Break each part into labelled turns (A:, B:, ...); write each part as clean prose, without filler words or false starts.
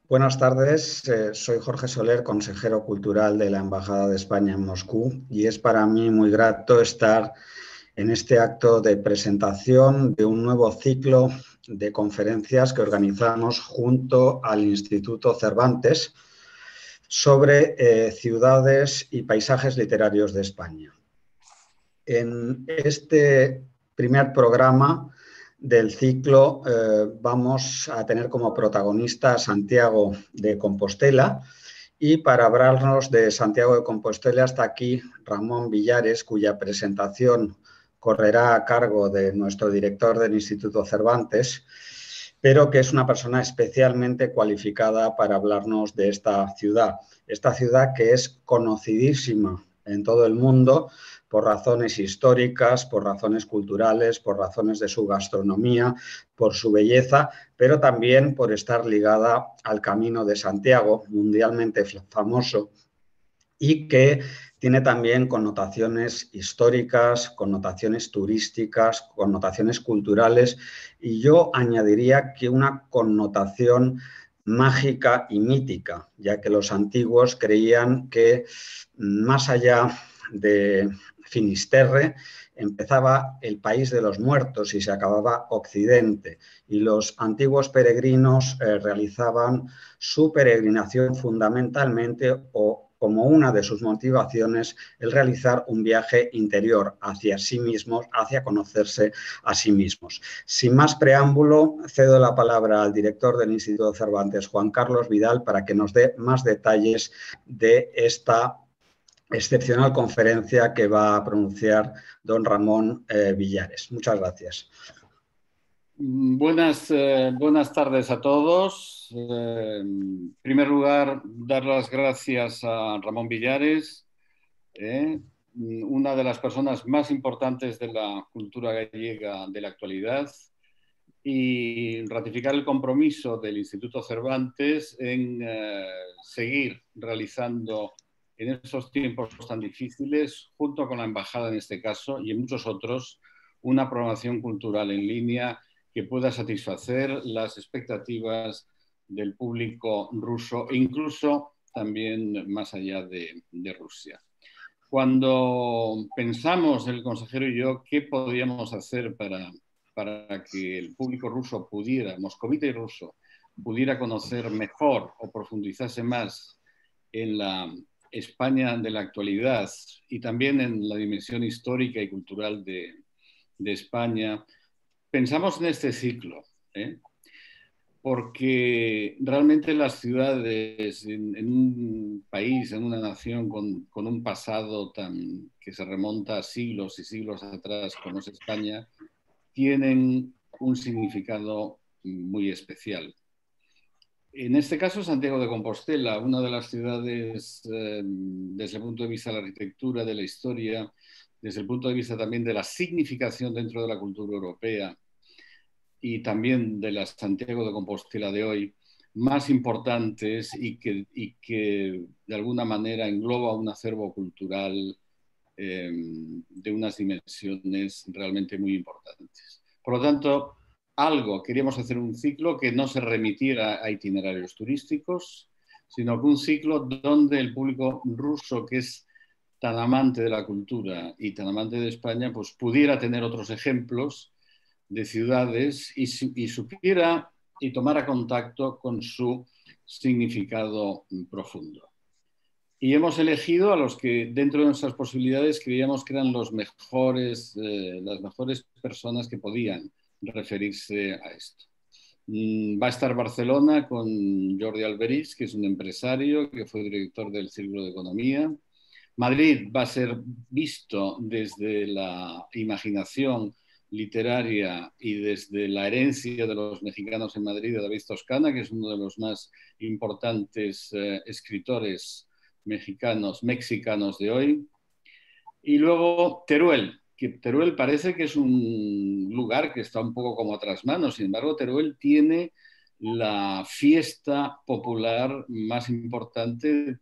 A: Buenas tardes, soy Jorge Soler, consejero cultural de la Embajada de España en Moscú, y es para mí muy grato estar en este acto de presentación de un nuevo ciclo de conferencias que organizamos junto al Instituto Cervantes sobre ciudades y paisajes literarios de España. En este primer programa del ciclo vamos a tener como protagonista a Santiago de Compostela, y para hablarnos de Santiago de Compostela está aquí Ramón Villares, cuya presentación correrá a cargo de nuestro director del Instituto Cervantes, pero que es una persona especialmente cualificada para hablarnos de esta ciudad que es conocidísima en todo el mundo por razones históricas, por razones culturales, por razones de su gastronomía, por su belleza, pero también por estar ligada al Camino de Santiago, mundialmente famoso, y que tiene también connotaciones históricas, connotaciones turísticas, connotaciones culturales, y yo añadiría que una connotación mágica y mítica, ya que los antiguos creían que más allá de Finisterre empezaba el país de los muertos y se acababa Occidente, y los antiguos peregrinos realizaban su peregrinación fundamentalmente o como una de sus motivaciones el realizar un viaje interior hacia sí mismos, hacia conocerse a sí mismos. Sin más preámbulo, cedo la palabra al director del Instituto Cervantes, Juan Carlos Vidal, para que nos dé más detalles de esta excepcional conferencia que va a pronunciar don Ramón Villares. Muchas gracias.
B: Buenas tardes a todos. En primer lugar, dar las gracias a Ramón Villares, una de las personas más importantes de la cultura gallega de la actualidad, y ratificar el compromiso del Instituto Cervantes en seguir realizando en esos tiempos tan difíciles, junto con la Embajada en este caso y en muchos otros, una programación cultural en línea que pueda satisfacer las expectativas del público ruso e incluso también más allá de Rusia. Cuando pensamos, el consejero y yo, qué podíamos hacer para que el público ruso pudiera, moscovita y ruso, pudiera conocer mejor o profundizarse más en la España de la actualidad y también en la dimensión histórica y cultural de España, pensamos en este ciclo, porque realmente las ciudades en un país, en una nación con un pasado que se remonta a siglos y siglos atrás, como es España, tienen un significado muy especial. En este caso, Santiago de Compostela, una de las ciudades, desde el punto de vista de la arquitectura, de la historia, desde el punto de vista también de la significación dentro de la cultura europea y también de la Santiago de Compostela de hoy, más importantes y que de alguna manera engloba un acervo cultural de unas dimensiones realmente muy importantes. Por lo tanto, queríamos hacer un ciclo que no se remitiera a itinerarios turísticos, sino que un ciclo donde el público ruso, que es tan amante de la cultura y tan amante de España, pues pudiera tener otros ejemplos de ciudades y supiera y tomara contacto con su significado profundo. Y hemos elegido a los que dentro de nuestras posibilidades creíamos que eran las mejores personas que podían referirse a esto. Va a estar Barcelona con Jordi Alberic, que es un empresario que fue director del Círculo de Economía. Madrid va a ser visto desde la imaginación literaria y desde la herencia de los mexicanos en Madrid de David Toscana, que es uno de los más importantes escritores mexicanos de hoy. Y luego Teruel, que Teruel parece que es un lugar que está un poco como a trasmano. Sin embargo, Teruel tiene la fiesta popular más importante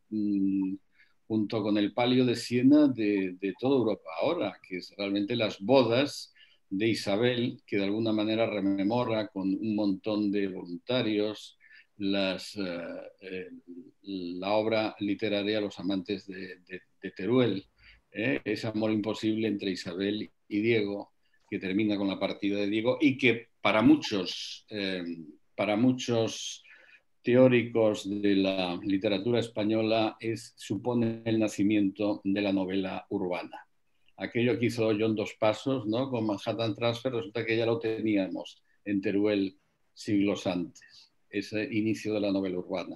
B: junto con el Palio de Siena de toda Europa ahora, que es realmente las bodas de Isabel, que de alguna manera rememora con un montón de voluntarios la obra literaria Los amantes de Teruel, ese amor imposible entre Isabel y Diego, que termina con la partida de Diego y que para muchos teóricos de la literatura española supone el nacimiento de la novela urbana. Aquello que hizo John Dos Passos, ¿no?, con Manhattan Transfer, resulta que ya lo teníamos en Teruel siglos antes, ese inicio de la novela urbana.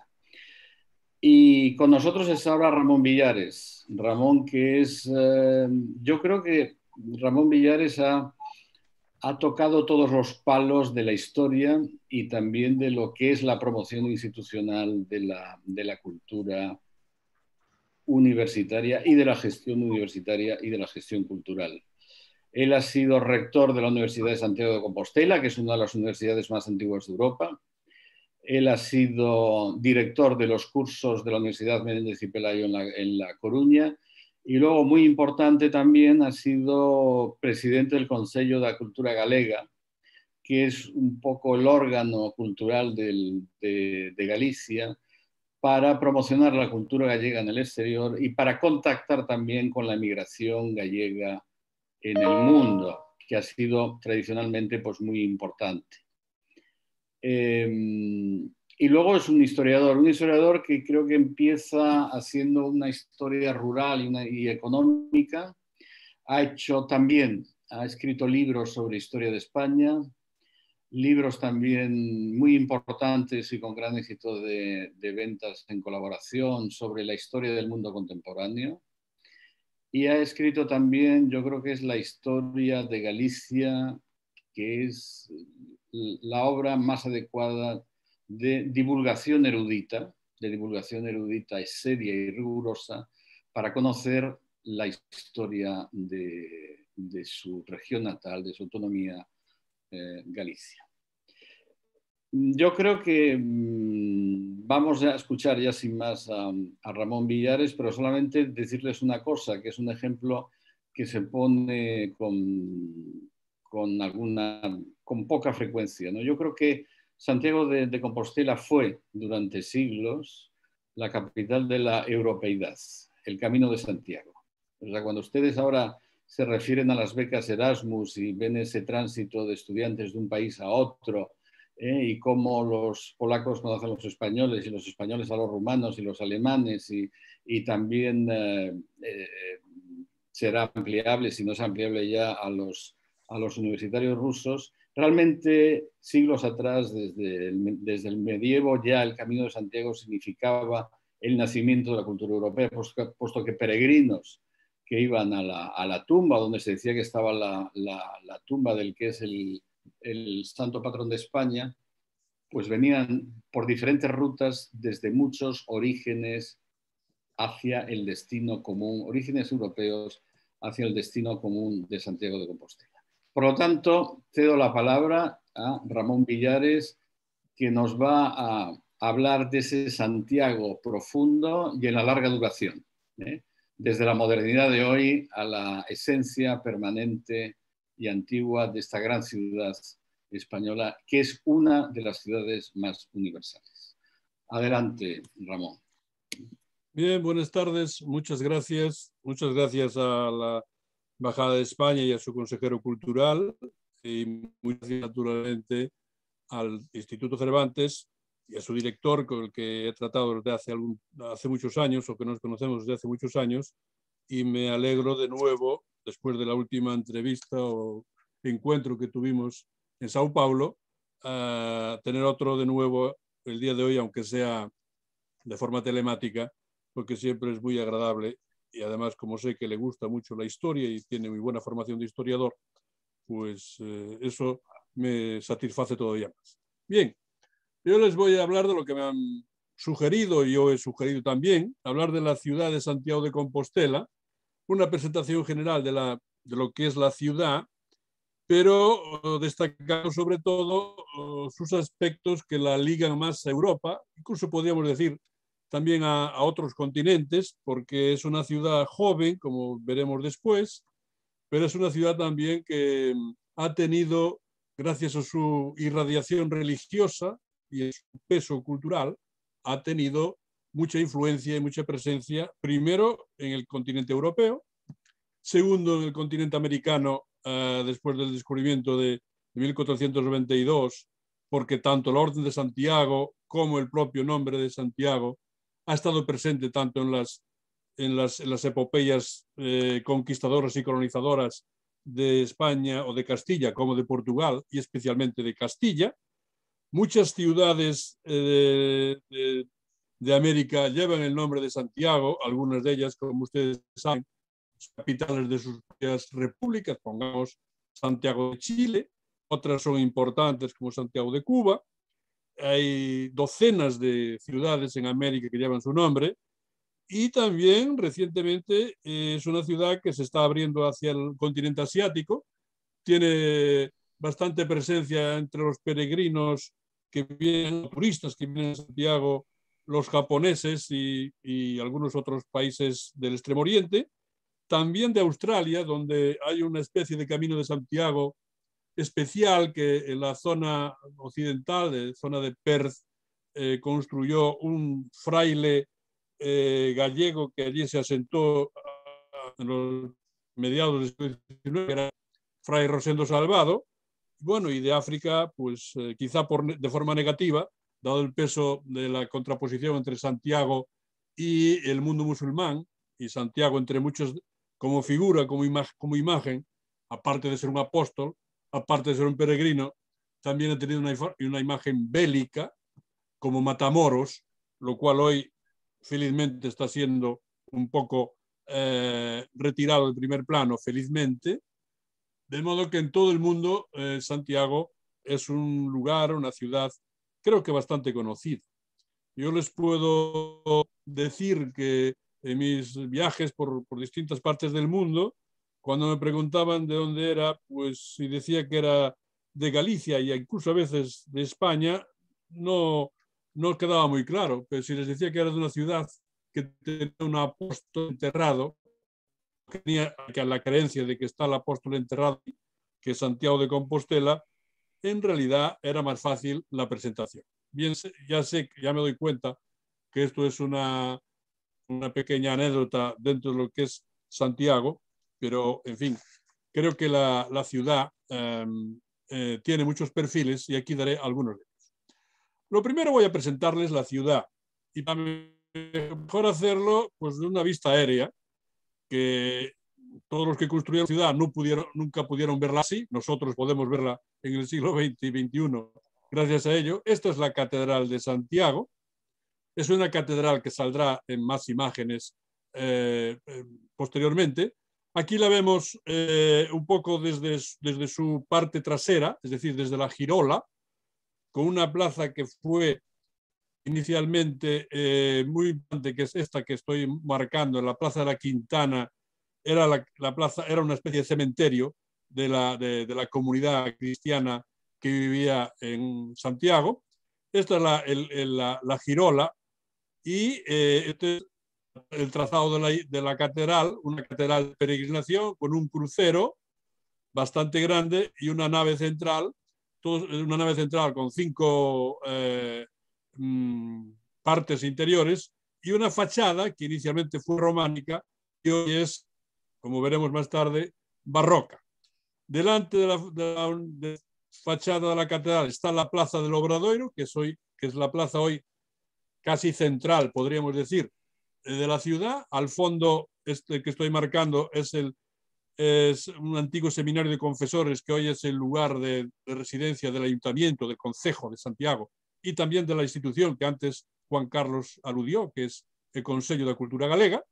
B: Y con nosotros está ahora Ramón Villares. Ramón, que es, yo creo que Ramón Villares ha tocado todos los palos de la historia y también de lo que es la promoción institucional de la cultura universitaria y de la gestión universitaria y de la gestión cultural. Él ha sido rector de la Universidad de Santiago de Compostela, que es una de las universidades más antiguas de Europa. Él ha sido director de los cursos de la Universidad Menéndez y Pelayo en La Coruña. Y luego, muy importante también, ha sido presidente del Consello de la Cultura Galega, que es un poco el órgano cultural de Galicia para promocionar la cultura gallega en el exterior y para contactar también con la emigración gallega en el mundo, que ha sido tradicionalmente pues, muy importante. Y luego es un historiador que creo que empieza haciendo una historia rural y económica. Ha escrito libros sobre historia de España, libros también muy importantes y con gran éxito de ventas en colaboración sobre la historia del mundo contemporáneo. Y ha escrito también, yo creo que es la historia de Galicia, que es la obra más adecuada de divulgación erudita es seria y rigurosa para conocer la historia de su región natal, de su autonomía, Galicia. Yo creo que vamos a escuchar ya sin más a Ramón Villares, pero solamente decirles una cosa, que es un ejemplo que se pone con poca frecuencia, ¿no? Yo creo que Santiago de Compostela fue durante siglos la capital de la europeidad, el Camino de Santiago. O sea, cuando ustedes ahora se refieren a las becas Erasmus y ven ese tránsito de estudiantes de un país a otro, y cómo los polacos conocen a los españoles y los españoles a los rumanos y los alemanes y también será ampliable, si no es ampliable ya, a los universitarios rusos. Realmente, siglos atrás, desde el medievo, ya el Camino de Santiago significaba el nacimiento de la cultura europea, puesto que peregrinos que iban a la tumba, donde se decía que estaba la tumba del que es el santo patrón de España, pues venían por diferentes rutas desde muchos orígenes hacia el destino común, orígenes europeos hacia el destino común de Santiago de Compostela. Por lo tanto, cedo la palabra a Ramón Villares, que nos va a hablar de ese Santiago profundo y en la larga duración, desde la modernidad de hoy a la esencia permanente y antigua de esta gran ciudad española, que es una de las ciudades más universales. Adelante, Ramón.
C: Bien, buenas tardes. Muchas gracias. Muchas gracias a la Embajada de España y a su consejero cultural y muy gracias naturalmente al Instituto Cervantes y a su director, con el que he tratado desde hace muchos años, o que nos conocemos desde hace muchos años, y me alegro de nuevo, después de la última entrevista o encuentro que tuvimos en Sao Paulo, tener otro de nuevo el día de hoy, aunque sea de forma telemática, porque siempre es muy agradable y además, como sé que le gusta mucho la historia y tiene muy buena formación de historiador, pues eso me satisface todavía más. Bien, yo les voy a hablar de lo que me han sugerido, y yo he sugerido también, hablar de la ciudad de Santiago de Compostela, una presentación general de lo que es la ciudad, pero destacando sobre todo sus aspectos que la ligan más a Europa, incluso podríamos decir también a otros continentes, porque es una ciudad joven, como veremos después, pero es una ciudad también que ha tenido, gracias a su irradiación religiosa, y en su peso cultural ha tenido mucha influencia y mucha presencia, primero en el continente europeo, segundo en el continente americano, después del descubrimiento de 1492, porque tanto la Orden de Santiago como el propio nombre de Santiago ha estado presente tanto en las epopeyas conquistadoras y colonizadoras de España o de Castilla como de Portugal, y especialmente de Castilla. Muchas ciudades de América llevan el nombre de Santiago, algunas de ellas, como ustedes saben, capitales de sus propias repúblicas, pongamos Santiago de Chile, otras son importantes como Santiago de Cuba. Hay docenas de ciudades en América que llevan su nombre, y también recientemente es una ciudad que se está abriendo hacia el continente asiático, tiene bastante presencia entre los peregrinos que vienen, turistas que vienen a Santiago, los japoneses y algunos otros países del Extremo Oriente, también de Australia, donde hay una especie de Camino de Santiago especial que en la zona occidental, de zona de Perth, construyó un fraile gallego que allí se asentó en los mediados del siglo XIX, que era Fray Rosendo Salvado. Bueno, y de África, pues quizá de forma negativa, dado el peso de la contraposición entre Santiago y el mundo musulmán, y Santiago entre muchos como figura, como imagen, aparte de ser un apóstol, aparte de ser un peregrino, también ha tenido una imagen bélica como Matamoros, lo cual hoy felizmente está siendo un poco retirado del primer plano, felizmente, de modo que en todo el mundo Santiago es un lugar, una ciudad, creo que bastante conocida. Yo les puedo decir que en mis viajes por distintas partes del mundo, cuando me preguntaban de dónde era, pues si decía que era de Galicia y incluso a veces de España, no quedaba muy claro, pero si les decía que era de una ciudad que tenía un apóstol enterrado, tenía la creencia de que está el apóstol enterrado, que Santiago de Compostela, en realidad era más fácil la presentación. Bien, ya me doy cuenta que esto es una pequeña anécdota dentro de lo que es Santiago, pero en fin, creo que la ciudad tiene muchos perfiles y aquí daré algunos de ellos. Lo primero voy a presentarles la ciudad y para mejor hacerlo pues de una vista aérea, que todos los que construyeron la ciudad nunca pudieron verla así. Nosotros podemos verla en el siglo XX y XXI gracias a ello. Esta es la Catedral de Santiago. Es una catedral que saldrá en más imágenes posteriormente. Aquí la vemos un poco desde su parte trasera, es decir, desde la girola, con una plaza que fue inicialmente muy importante, que es esta que estoy marcando, la Plaza de la Quintana. La plaza era una especie de cementerio de la comunidad cristiana que vivía en Santiago. Esta es la girola y este es el trazado de la catedral, una catedral de peregrinación con un crucero bastante grande y una nave central con 5 partes interiores y una fachada que inicialmente fue románica y hoy es, como veremos más tarde, barroca. Delante de la fachada de la catedral está la Plaza del Obradoiro, que es la plaza hoy casi central, podríamos decir, de la ciudad. Al fondo, este que estoy marcando es un antiguo seminario de confesores que hoy es el lugar de residencia del ayuntamiento, del concejo de Santiago y también de la institución que antes Juan Carlos aludió, que es el Consejo de Cultura Galega.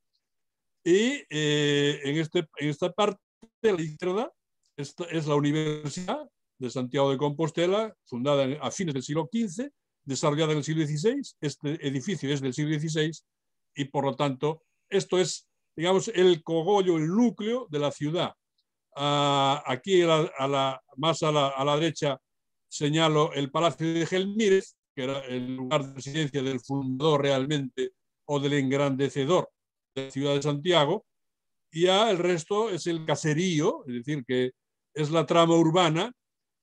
C: Y en esta parte de la izquierda es la Universidad de Santiago de Compostela, fundada a fines del siglo XV, desarrollada en el siglo XVI. Este edificio es del siglo XVI y, por lo tanto, esto es, digamos, el cogollo, el núcleo de la ciudad. Aquí, más a la derecha, señalo el Palacio de Gelmírez, que era el lugar de residencia del fundador realmente o del engrandecedor de la ciudad de Santiago, y ya el resto es el caserío, es decir, que es la trama urbana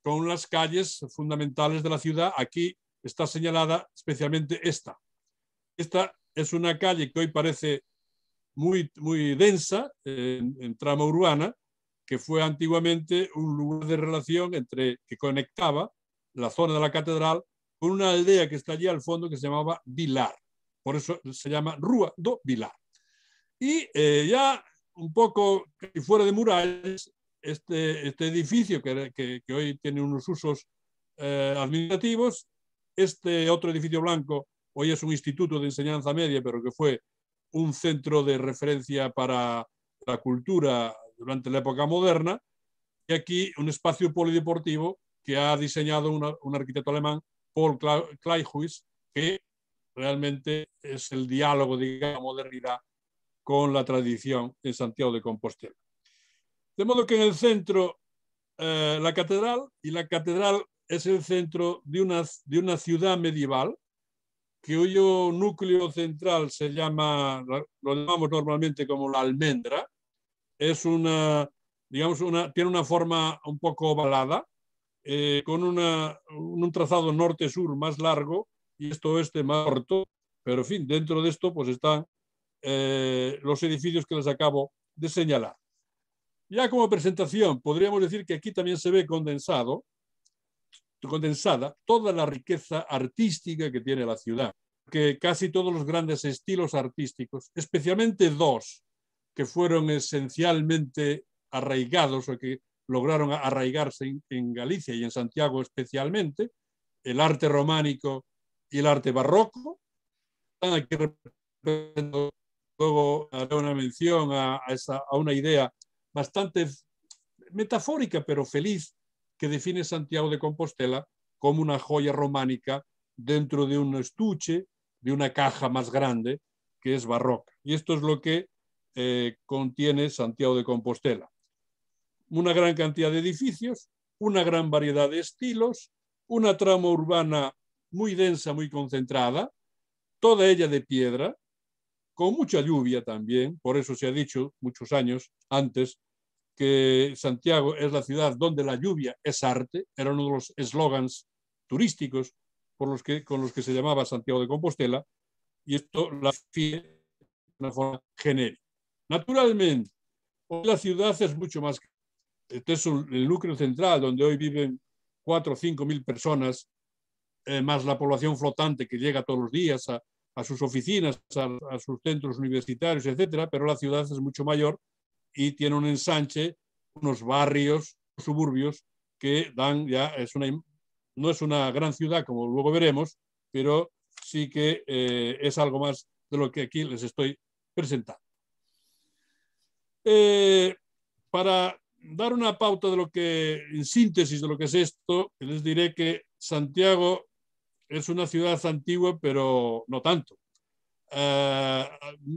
C: con las calles fundamentales de la ciudad. Aquí está señalada especialmente esta. Esta es una calle que hoy parece muy densa en trama urbana, que fue antiguamente un lugar de relación que conectaba la zona de la catedral con una aldea que está allí al fondo que se llamaba Vilar. Por eso se llama Rua do Vilar. Y ya un poco fuera de murallas, este edificio que hoy tiene unos usos administrativos, este otro edificio blanco hoy es un instituto de enseñanza media, pero que fue un centro de referencia para la cultura durante la época moderna, y aquí un espacio polideportivo que ha diseñado un arquitecto alemán, Paul Kleihuis, que realmente es el diálogo de la modernidad con la tradición en Santiago de Compostela. De modo que en el centro la catedral, y la catedral es el centro de una ciudad medieval cuyo núcleo central se llama, lo llamamos normalmente como la almendra. Es tiene una forma un poco ovalada, con un trazado norte-sur más largo y este-oeste más corto, pero en fin, dentro de esto pues están los edificios que les acabo de señalar. Ya como presentación, podríamos decir que aquí también se ve condensada toda la riqueza artística que tiene la ciudad, que casi todos los grandes estilos artísticos, especialmente dos que fueron esencialmente arraigados o que lograron arraigarse en Galicia y en Santiago especialmente, el arte románico y el arte barroco. Aquí luego haré una mención a una idea bastante metafórica pero feliz que define Santiago de Compostela como una joya románica dentro de un estuche, de una caja más grande que es barroca. Y esto es lo que contiene Santiago de Compostela. Una gran cantidad de edificios, una gran variedad de estilos, una trama urbana muy densa, muy concentrada, toda ella de piedra, con mucha lluvia también. Por eso se ha dicho muchos años antes que Santiago es la ciudad donde la lluvia es arte. Era uno de los eslogans turísticos con los que se llamaba Santiago de Compostela, y esto la define de una forma genérica. Naturalmente, hoy la ciudad es mucho más. Este es el núcleo central, donde hoy viven 4 o 5 mil personas, más la población flotante que llega todos los días a sus oficinas, a sus centros universitarios, etcétera, pero la ciudad es mucho mayor y tiene un ensanche, unos barrios, suburbios que dan ya, no es una gran ciudad como luego veremos, pero sí que es algo más de lo que aquí les estoy presentando. Para dar una pauta de lo que, en síntesis de lo que es esto, les diré que Santiago es una ciudad antigua, pero no tanto.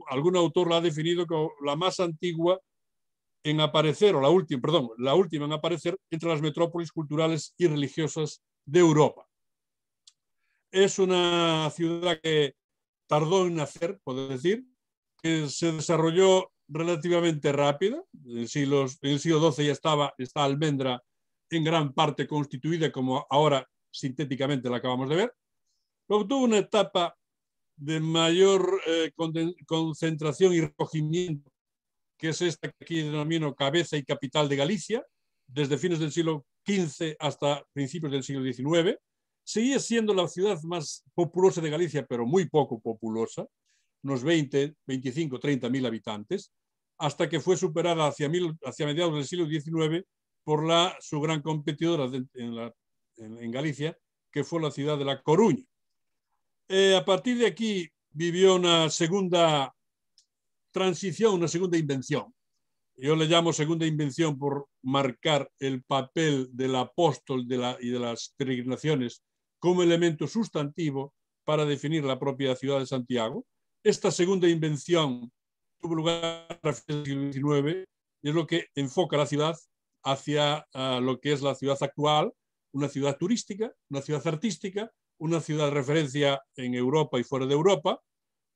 C: Algún autor la ha definido como la más antigua en aparecer, o la última en aparecer entre las metrópolis culturales y religiosas de Europa. Es una ciudad que tardó en nacer, puedo decir, que se desarrolló relativamente rápida. En el siglo XII ya está Almendra en gran parte constituida, como ahora sintéticamente la acabamos de ver. Luego tuvo una etapa de mayor concentración y recogimiento, que es esta que aquí denomino cabeza y capital de Galicia, desde fines del siglo XV hasta principios del siglo XIX. Seguía siendo la ciudad más populosa de Galicia, pero muy poco populosa, unos 20, 25, 30 mil habitantes, hasta que fue superada hacia mediados del siglo XIX por su gran competidora en Galicia, que fue la ciudad de La Coruña. A partir de aquí vivió una segunda transición, una segunda invención. Yo le llamo segunda invención por marcar el papel del apóstol y de las peregrinaciones como elemento sustantivo para definir la propia ciudad de Santiago. Esta segunda invención tuvo lugar a finales del siglo XIX y es lo que enfoca la ciudad hacia lo que es la ciudad actual, una ciudad turística, una ciudad artística, una ciudad de referencia en Europa y fuera de Europa,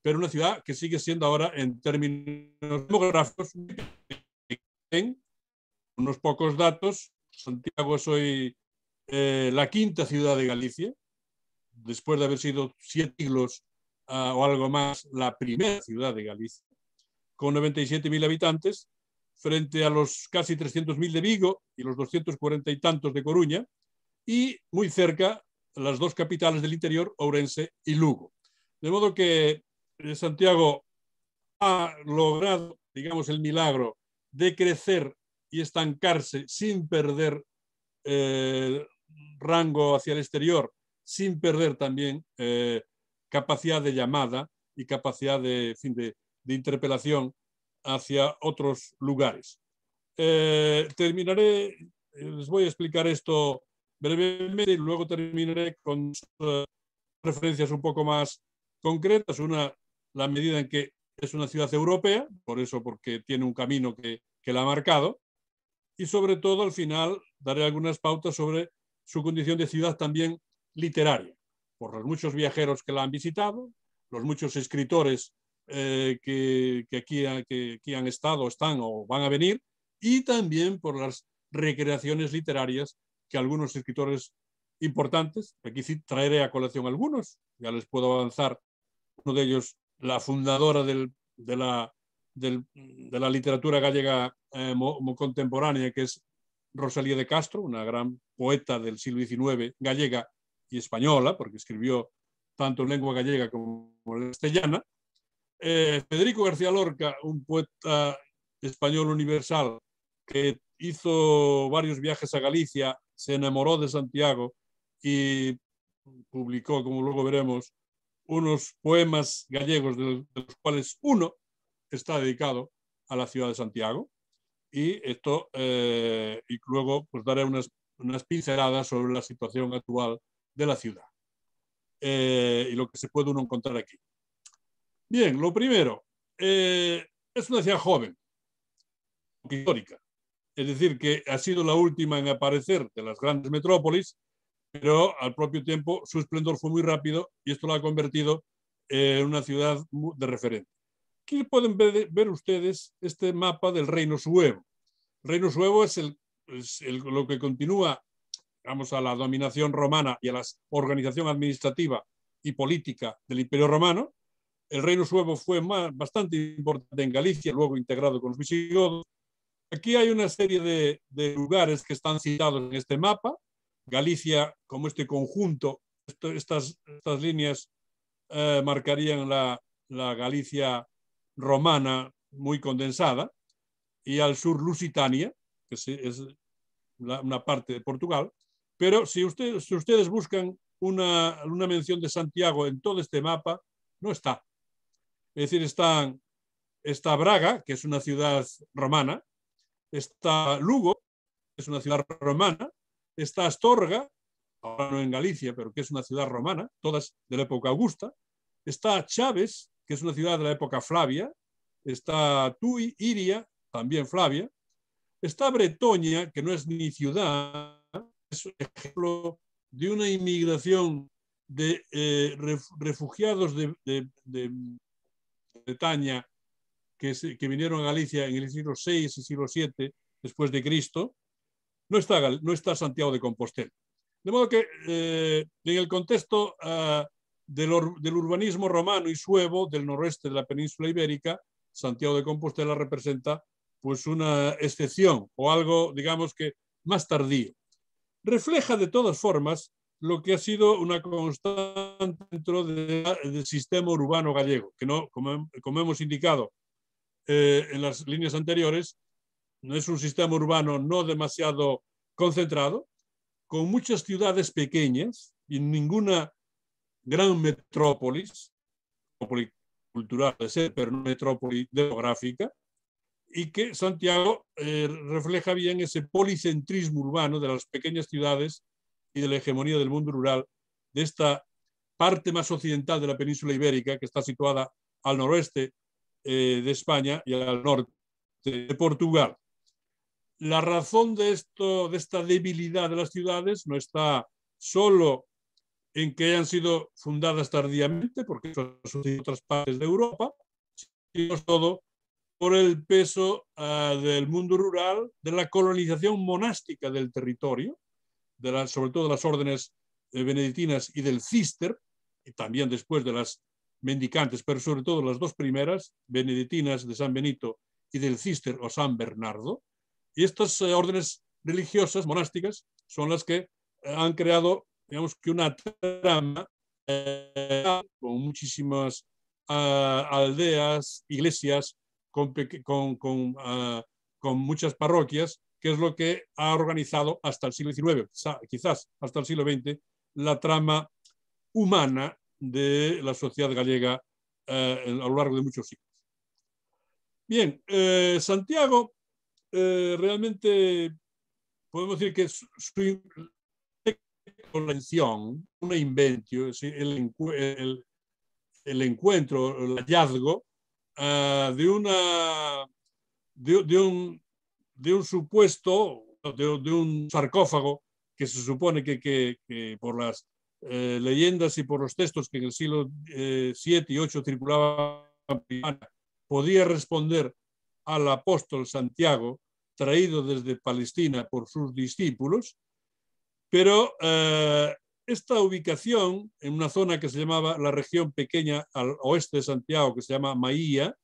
C: pero una ciudad que sigue siendo ahora, en términos demográficos, en unos pocos datos. Santiago es hoy la quinta ciudad de Galicia, después de haber sido 7 siglos o algo más la primera ciudad de Galicia, con 97.000 habitantes, frente a los casi 300.000 de Vigo y los 240 y tantos de Coruña, y muy cerca las dos capitales del interior, Ourense y Lugo. De modo que Santiago ha logrado, digamos, el milagro de crecer y estancarse sin perder rango hacia el exterior, sin perder también capacidad de llamada y capacidad de interpelación hacia otros lugares. Terminaré, les voy a explicar esto brevemente y luego terminaré con referencias un poco más concretas. Una, la medida en que es una ciudad europea, por eso, porque tiene un camino que la ha marcado, y sobre todo al final daré algunas pautas sobre su condición de ciudad también literaria, por los muchos viajeros que la han visitado, los muchos escritores que aquí han estado, están o van a venir, y también por las recreaciones literarias que algunos escritores importantes, aquí sí traeré a colación algunos, ya les puedo avanzar, uno de ellos, la fundadora de la literatura gallega contemporánea, que es Rosalía de Castro, una gran poeta del siglo XIX, gallega y española, porque escribió tanto en lengua gallega como en castellana. Federico García Lorca, un poeta español universal que hizo varios viajes a Galicia, se enamoró de Santiago y publicó, como luego veremos, unos poemas gallegos, de los cuales uno está dedicado a la ciudad de Santiago. Y esto, y luego pues daré unas pinceladas sobre la situación actual de la ciudad y lo que se puede uno encontrar aquí. Bien, lo primero, es una ciudad joven, histórica, es decir, que ha sido la última en aparecer de las grandes metrópolis, pero al propio tiempo su esplendor fue muy rápido y esto la ha convertido en una ciudad de referencia. Aquí pueden ver ustedes este mapa del Reino Suevo. El Reino Suevo es lo que continúa, vamos, a la dominación romana y a la organización administrativa y política del Imperio Romano. El Reino Suevo fue bastante importante en Galicia, luego integrado con los visigodos. Aquí hay una serie de lugares que están citados en este mapa. Galicia, como este conjunto, estas líneas marcarían la Galicia romana muy condensada, y al sur Lusitania, que es una parte de Portugal. Pero si ustedes buscan una mención de Santiago en todo este mapa, no está. Es decir, está Braga, que es una ciudad romana, está Lugo, que es una ciudad romana, está Astorga, ahora no en Galicia, pero que es una ciudad romana, todas de la época augusta, está Chaves, que es una ciudad de la época Flavia, está Tui, Iria, también Flavia, está Bretoña, que no es ni ciudad, es un ejemplo de una inmigración de refugiados de Bretaña que vinieron a Galicia en el siglo VI y siglo VII después de Cristo. No está Santiago de Compostela. De modo que en el contexto del urbanismo romano y suevo del noroeste de la península ibérica, Santiago de Compostela representa pues una excepción o algo, digamos, que más tardío. Refleja de todas formas lo que ha sido una constante dentro del sistema urbano gallego, que no, como hemos indicado en las líneas anteriores, no es un sistema urbano no demasiado concentrado, con muchas ciudades pequeñas y ninguna gran metrópolis cultural de ser, pero no metrópoli demográfica, y que Santiago refleja bien ese policentrismo urbano de las pequeñas ciudades y de la hegemonía del mundo rural de esta parte más occidental de la península ibérica, que está situada al noroeste de España y al norte de Portugal. La razón de esta debilidad de las ciudades no está solo en que hayan sido fundadas tardíamente, porque eso ha sucedido en otras partes de Europa, sino todo por el peso del mundo rural, de la colonización monástica del territorio, sobre todo de las órdenes benedictinas y del Cister, y también después de las mendicantes, pero sobre todo las dos primeras, benedictinas de San Benito y del Cister o San Bernardo. Y estas órdenes religiosas, monásticas, son las que han creado, digamos, que una trama con muchísimas aldeas, iglesias, con muchas parroquias, que es lo que ha organizado hasta el siglo XIX, quizás hasta el siglo XX, la trama humana de la sociedad gallega a lo largo de muchos siglos. Bien, Santiago realmente podemos decir que su invención, una inventio, es decir, el encuentro, el hallazgo de un supuesto, de un sarcófago que se supone que por las leyendas y por los textos que en el siglo VII y VIII circulaban, podía responder al apóstol Santiago, traído desde Palestina por sus discípulos, pero esta ubicación en una zona que se llamaba la región pequeña al oeste de Santiago, que se llama Maía,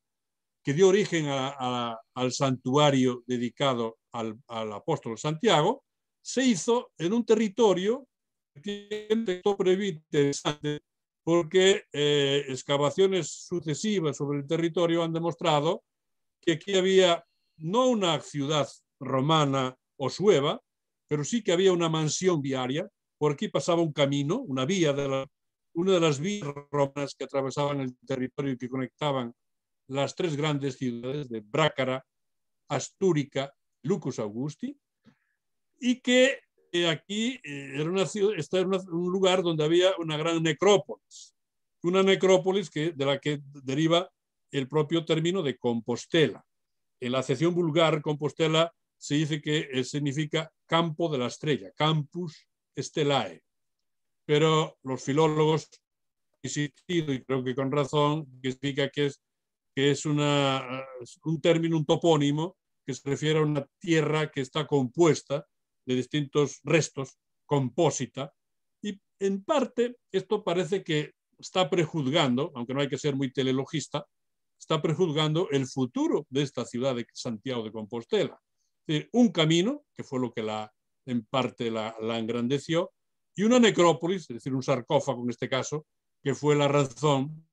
C: que dio origen al santuario dedicado al apóstol Santiago, se hizo en un territorio que tiene un interesante porque excavaciones sucesivas sobre el territorio han demostrado que aquí había no una ciudad romana o sueva, pero sí que había una mansión viaria. Por aquí pasaba un camino, una vía, una de las vías romanas que atravesaban el territorio y que conectaban las tres grandes ciudades de Brácara, Astúrica, Lucus Augusti, y que aquí era un lugar donde había una gran necrópolis, de la que deriva el propio término de Compostela. En la acepción vulgar, Compostela se dice que significa campo de la estrella, campus stellae, pero los filólogos han insistido, y creo que con razón, que significa que es un término, un topónimo, que se refiere a una tierra que está compuesta de distintos restos, compósita, y en parte esto parece que está prejuzgando, aunque no hay que ser muy telelogista, está prejuzgando el futuro de esta ciudad de Santiago de Compostela. Es decir, un camino, que fue lo que en parte la engrandeció, y una necrópolis, es decir, un sarcófago en este caso, que fue la razón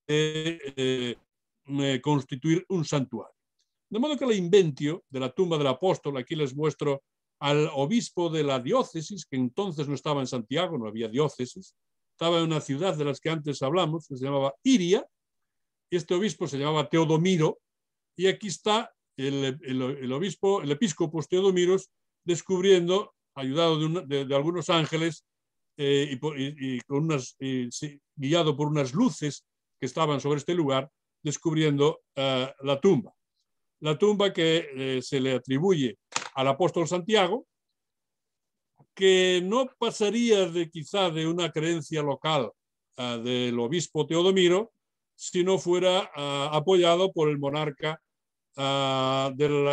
C: de constituir un santuario. De modo que la inventio de la tumba del apóstol, aquí les muestro al obispo de la diócesis, que entonces no estaba en Santiago, no había diócesis, estaba en una ciudad de las que antes hablamos, que se llamaba Iria, y este obispo se llamaba Teodomiro, y aquí está el obispo, el episcopos Teodomiros, descubriendo, ayudado de algunos ángeles guiado por unas luces que estaban sobre este lugar, descubriendo la tumba. La tumba que se le atribuye al apóstol Santiago, que no pasaría quizá de una creencia local del obispo Teodomiro, si no fuera apoyado por el monarca del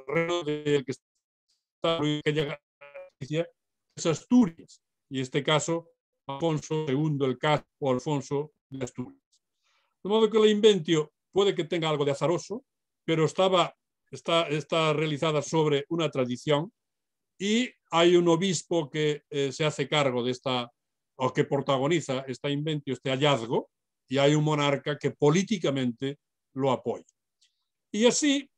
C: reino del que está es Asturias, y en este caso Alfonso II el Casto o Alfonso de Asturias. De modo que la inventio puede que tenga algo de azaroso, pero está realizada sobre una tradición, y hay un obispo que se hace cargo de esta, o que protagoniza esta inventio, este hallazgo, y hay un monarca que políticamente lo apoya. Y así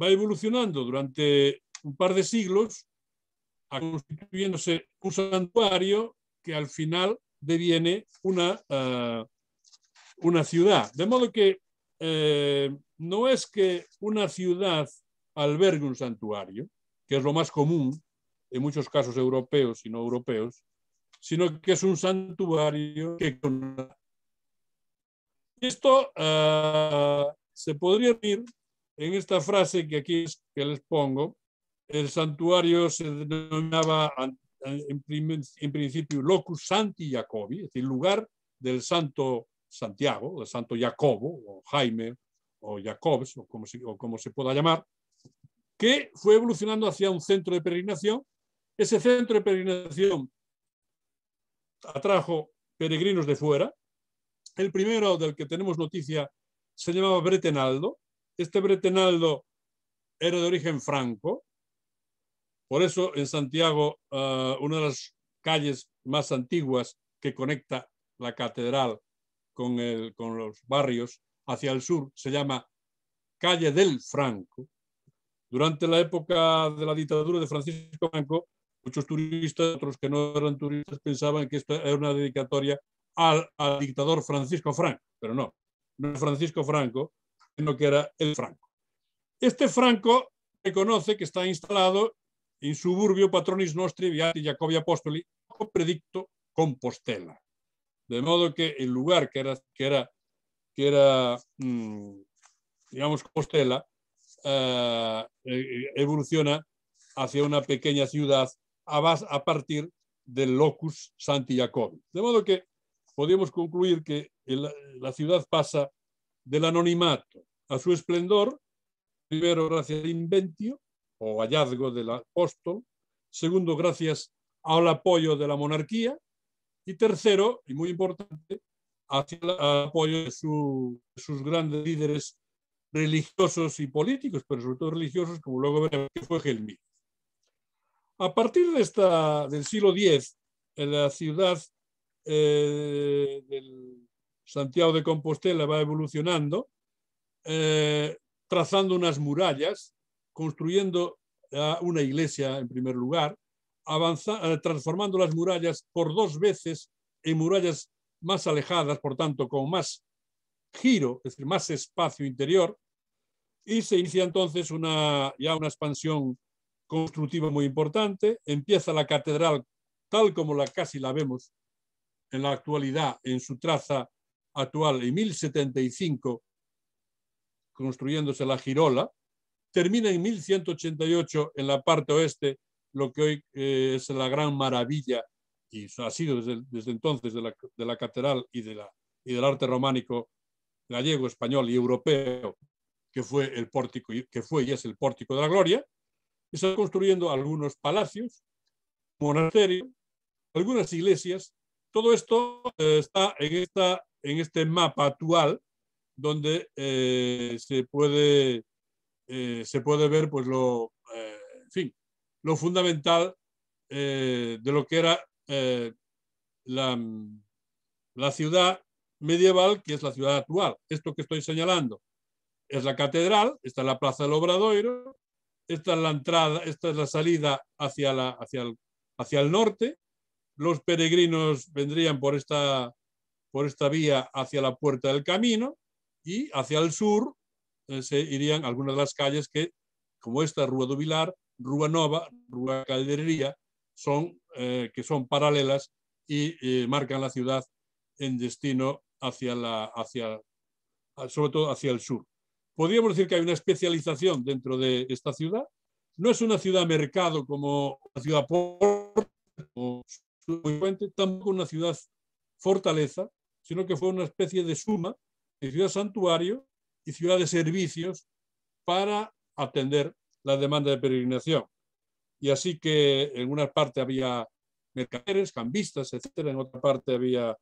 C: va evolucionando durante un par de siglos, constituyéndose un santuario que al final deviene una ciudad. De modo que no es que una ciudad albergue un santuario, que es lo más común en muchos casos europeos y no europeos, sino que es un santuario que... Esto se podría decir en esta frase que aquí que les pongo. El santuario se denominaba en principio Locus Sancti Jacobi, es decir, lugar del santo Santiago, del santo Jacobo, o Jaime, o Jacobs, o como se pueda llamar, que fue evolucionando hacia un centro de peregrinación. Ese centro de peregrinación atrajo peregrinos de fuera. El primero del que tenemos noticia se llamaba Bretenaldo. Este Bretenaldo era de origen franco. Por eso en Santiago, una de las calles más antiguas que conecta la catedral con los barrios hacia el sur se llama Calle del Franco. Durante la época de la dictadura de Francisco Franco, muchos turistas, otros que no eran turistas, pensaban que esto era una dedicatoria al dictador Francisco Franco, pero no era Francisco Franco, sino que era el Franco. Este Franco reconoce que está instalado in suburbio Patronis Nostri Beati Jacobi Apostoli Predicto Compostela. De modo que el lugar que era digamos, Compostela, evoluciona hacia una pequeña ciudad a partir del locus Santi Jacobi. De modo que podemos concluir que la ciudad pasa del anonimato a su esplendor, primero gracias al inventio o hallazgo del apóstol, segundo gracias al apoyo de la monarquía y tercero, y muy importante, hacia el apoyo de sus grandes líderes religiosos y políticos, pero sobre todo religiosos, como luego veremos que fue Gelmírez. A partir del siglo X, en la ciudad del Santiago de Compostela va evolucionando, trazando unas murallas, construyendo una iglesia en primer lugar, transformando las murallas por 2 veces en murallas más alejadas, por tanto con más giro, es decir, más espacio interior, y se inicia entonces ya una expansión constructiva muy importante. Empieza la catedral tal como casi la vemos en la actualidad, en su traza actual, en 1075, construyéndose la girola. Termina en 1188 en la parte oeste, lo que hoy es la gran maravilla, y ha sido desde entonces de la catedral y del arte románico gallego, español y europeo, que fue el pórtico, que fue y es el Pórtico de la Gloria. Y se están construyendo algunos palacios, monasterios, algunas iglesias. Todo esto está en este mapa actual, donde se puede ver pues en fin, lo fundamental de lo que era la ciudad medieval, que es la ciudad actual. Esto que estoy señalando es la catedral, esta es la Plaza del Obradoiro, esta es la entrada, esta es la salida hacia el norte. Los peregrinos vendrían por esta vía hacia la Puerta del Camino, y hacia el sur se irían algunas de las calles que, como esta, Rua do Vilar, Rua Nova, Rua Calderería, que son paralelas y marcan la ciudad en destino sobre todo hacia el sur. Podríamos decir que hay una especialización dentro de esta ciudad. No es una ciudad mercado como una ciudad puerto, tampoco una ciudad fortaleza, sino que fue una especie de suma de ciudad santuario y ciudad de servicios para atender la demanda de peregrinación. Y así que en una parte había mercaderes, cambistas, etcétera, en otra parte había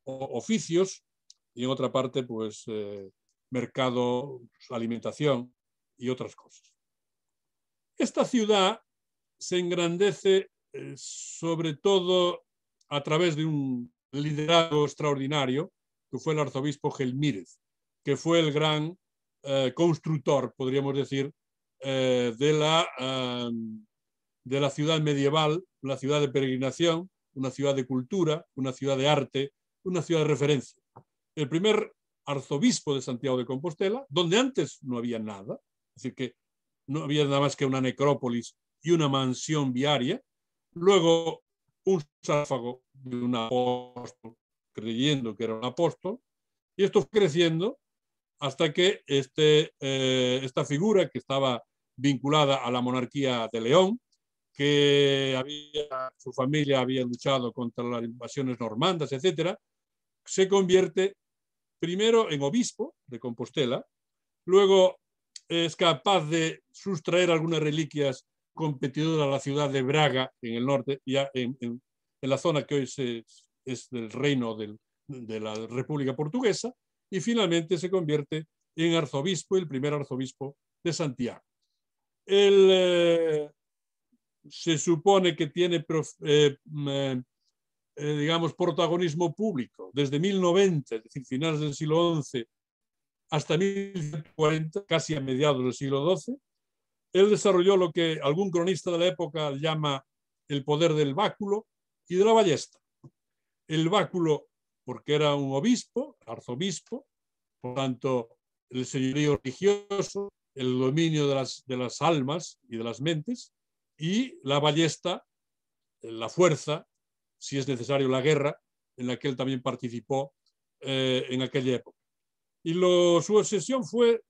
C: oficios y en otra parte pues mercado, alimentación y otras cosas. Esta ciudad se engrandece sobre todo a través de un liderazgo extraordinario que fue el arzobispo Gelmírez, que fue el gran constructor, podríamos decir, de la ciudad medieval, una ciudad de peregrinación, una ciudad de cultura, una ciudad de arte, una ciudad de referencia. El primer arzobispo de Santiago de Compostela, donde antes no había nada, es decir, que no había nada más que una necrópolis y una mansión viaria, luego un sarcófago de un apóstol, creyendo que era un apóstol, y esto fue creciendo hasta que esta figura que estaba vinculada a la monarquía de León, que su familia había luchado contra las invasiones normandas, etcétera, se convierte primero en obispo de Compostela, luego es capaz de sustraer algunas reliquias competidoras a la ciudad de Braga, en el norte, ya en la zona que hoy se es del reino de la República Portuguesa, y finalmente se convierte en arzobispo, el primer arzobispo de Santiago. Él se supone que tiene, digamos, protagonismo público desde 1090, es decir, finales del siglo XI, hasta 1140, casi a mediados del siglo XII. Él desarrolló lo que algún cronista de la época llama el poder del báculo y de la ballesta. El báculo, porque era un obispo, arzobispo, por tanto, el señorío religioso, el dominio de las almas y de las mentes, y la ballesta, la fuerza, si es necesario la guerra, en la que él también participó en aquella época. Y su obsesión fue,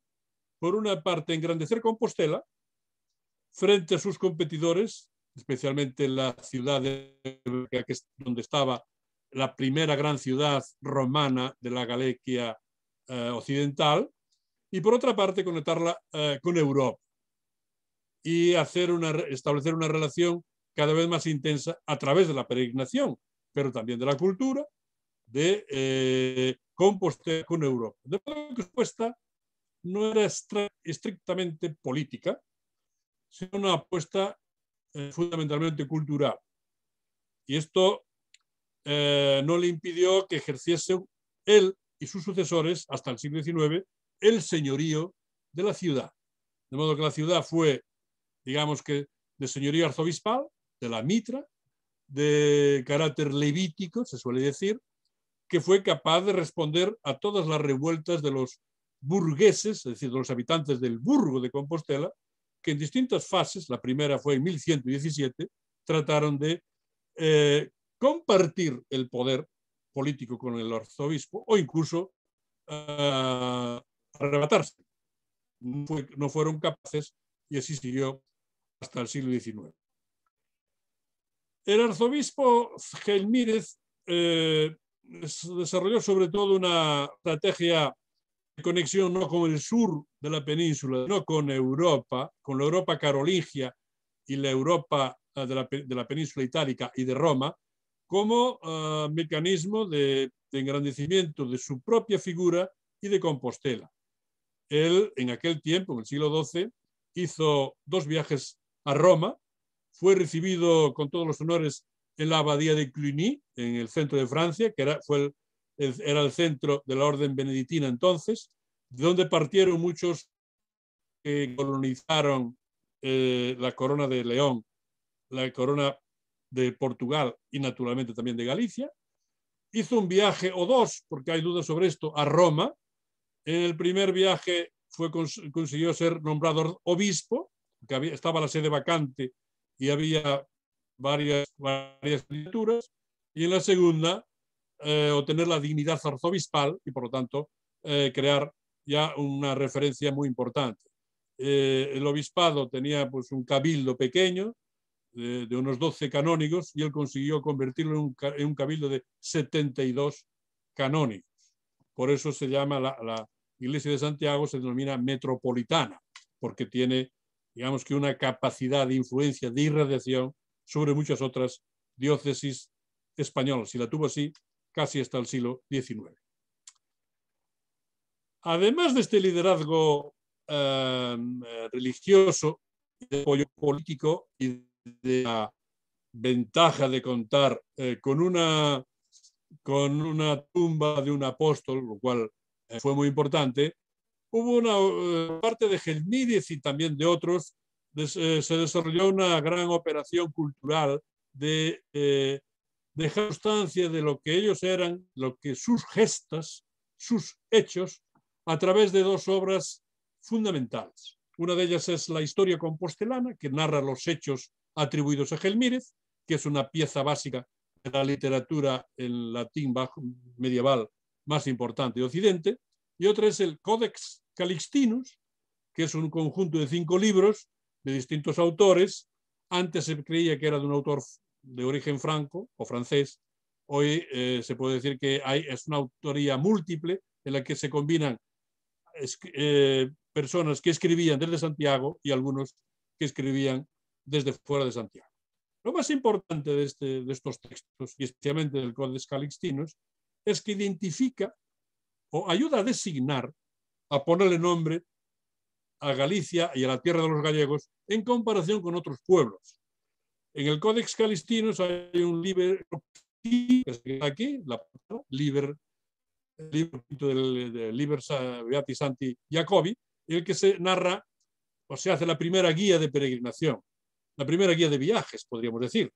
C: por una parte, engrandecer Compostela frente a sus competidores, especialmente la ciudad donde estaba la primera gran ciudad romana de la Galicia occidental, y por otra parte conectarla con Europa y establecer una relación cada vez más intensa a través de la peregrinación, pero también de la cultura, de Compostela con Europa. De modo que su apuesta no era estrictamente política, sino una apuesta fundamentalmente cultural. Y esto no le impidió que ejerciesen él y sus sucesores hasta el siglo XIX el señorío de la ciudad. De modo que la ciudad fue, digamos que, de señorío arzobispal, de la mitra, de carácter levítico, se suele decir, que fue capaz de responder a todas las revueltas de los burgueses, es decir, de los habitantes del burgo de Compostela, que en distintas fases, la primera fue en 1117, trataron de compartir el poder político con el arzobispo o incluso arrebatarse. No fueron capaces y así siguió hasta el siglo XIX. El arzobispo Gelmírez desarrolló sobre todo una estrategia de conexión no con el sur de la península, no con Europa, con la Europa carolingia y la Europa de la península itálica y de Roma, como mecanismo de engrandecimiento de su propia figura y de Compostela. Él, en aquel tiempo, en el siglo XII, hizo 2 viajes a Roma, fue recibido con todos los honores en la abadía de Cluny, en el centro de Francia, que era el centro de la orden benedictina entonces, de donde partieron muchos que colonizaron la corona de León, la corona de Portugal y naturalmente también de Galicia. Hizo un viaje o 2, porque hay dudas sobre esto, a Roma. En el primer viaje consiguió ser nombrado obispo, porque estaba la sede vacante y había varias candidaturas, y en la segunda obtener la dignidad arzobispal y por lo tanto crear ya una referencia muy importante. El obispado tenía pues un cabildo pequeño de unos 12 canónigos y él consiguió convertirlo en un cabildo de 72 canónigos. Por eso se llama la Iglesia de Santiago, se denomina metropolitana, porque tiene, digamos que una capacidad de influencia, de irradiación sobre muchas otras diócesis españolas, y la tuvo así casi hasta el siglo XIX. Además de este liderazgo religioso, de apoyo político y de la ventaja de contar con una tumba de un apóstol, lo cual fue muy importante, hubo una parte de Gelmírez y también de otros, se desarrolló una gran operación cultural de dejar constancia de lo que ellos eran, lo que sus gestas, sus hechos, a través de 2 obras fundamentales. Una de ellas es la Historia Compostelana, que narra los hechos atribuidos a Gelmírez, que es una pieza básica de la literatura en latín medieval más importante de Occidente, y otra es el Codex Calixtinus, que es un conjunto de 5 libros de distintos autores. Antes se creía que era de un autor de origen franco o francés. Hoy se puede decir que es una autoría múltiple en la que se combinan personas que escribían desde Santiago y algunos que escribían desde fuera de Santiago. Lo más importante de estos textos, y especialmente del Codex Calixtinus, es que identifica o ayuda a designar, a ponerle nombre a Galicia y a la tierra de los gallegos en comparación con otros pueblos. En el Codex Calixtinus hay un libro que está aquí, el libro del Liber Beati Santi Jacobi, en el que se narra o se hace la primera guía de peregrinación, la primera guía de viajes, podríamos decir.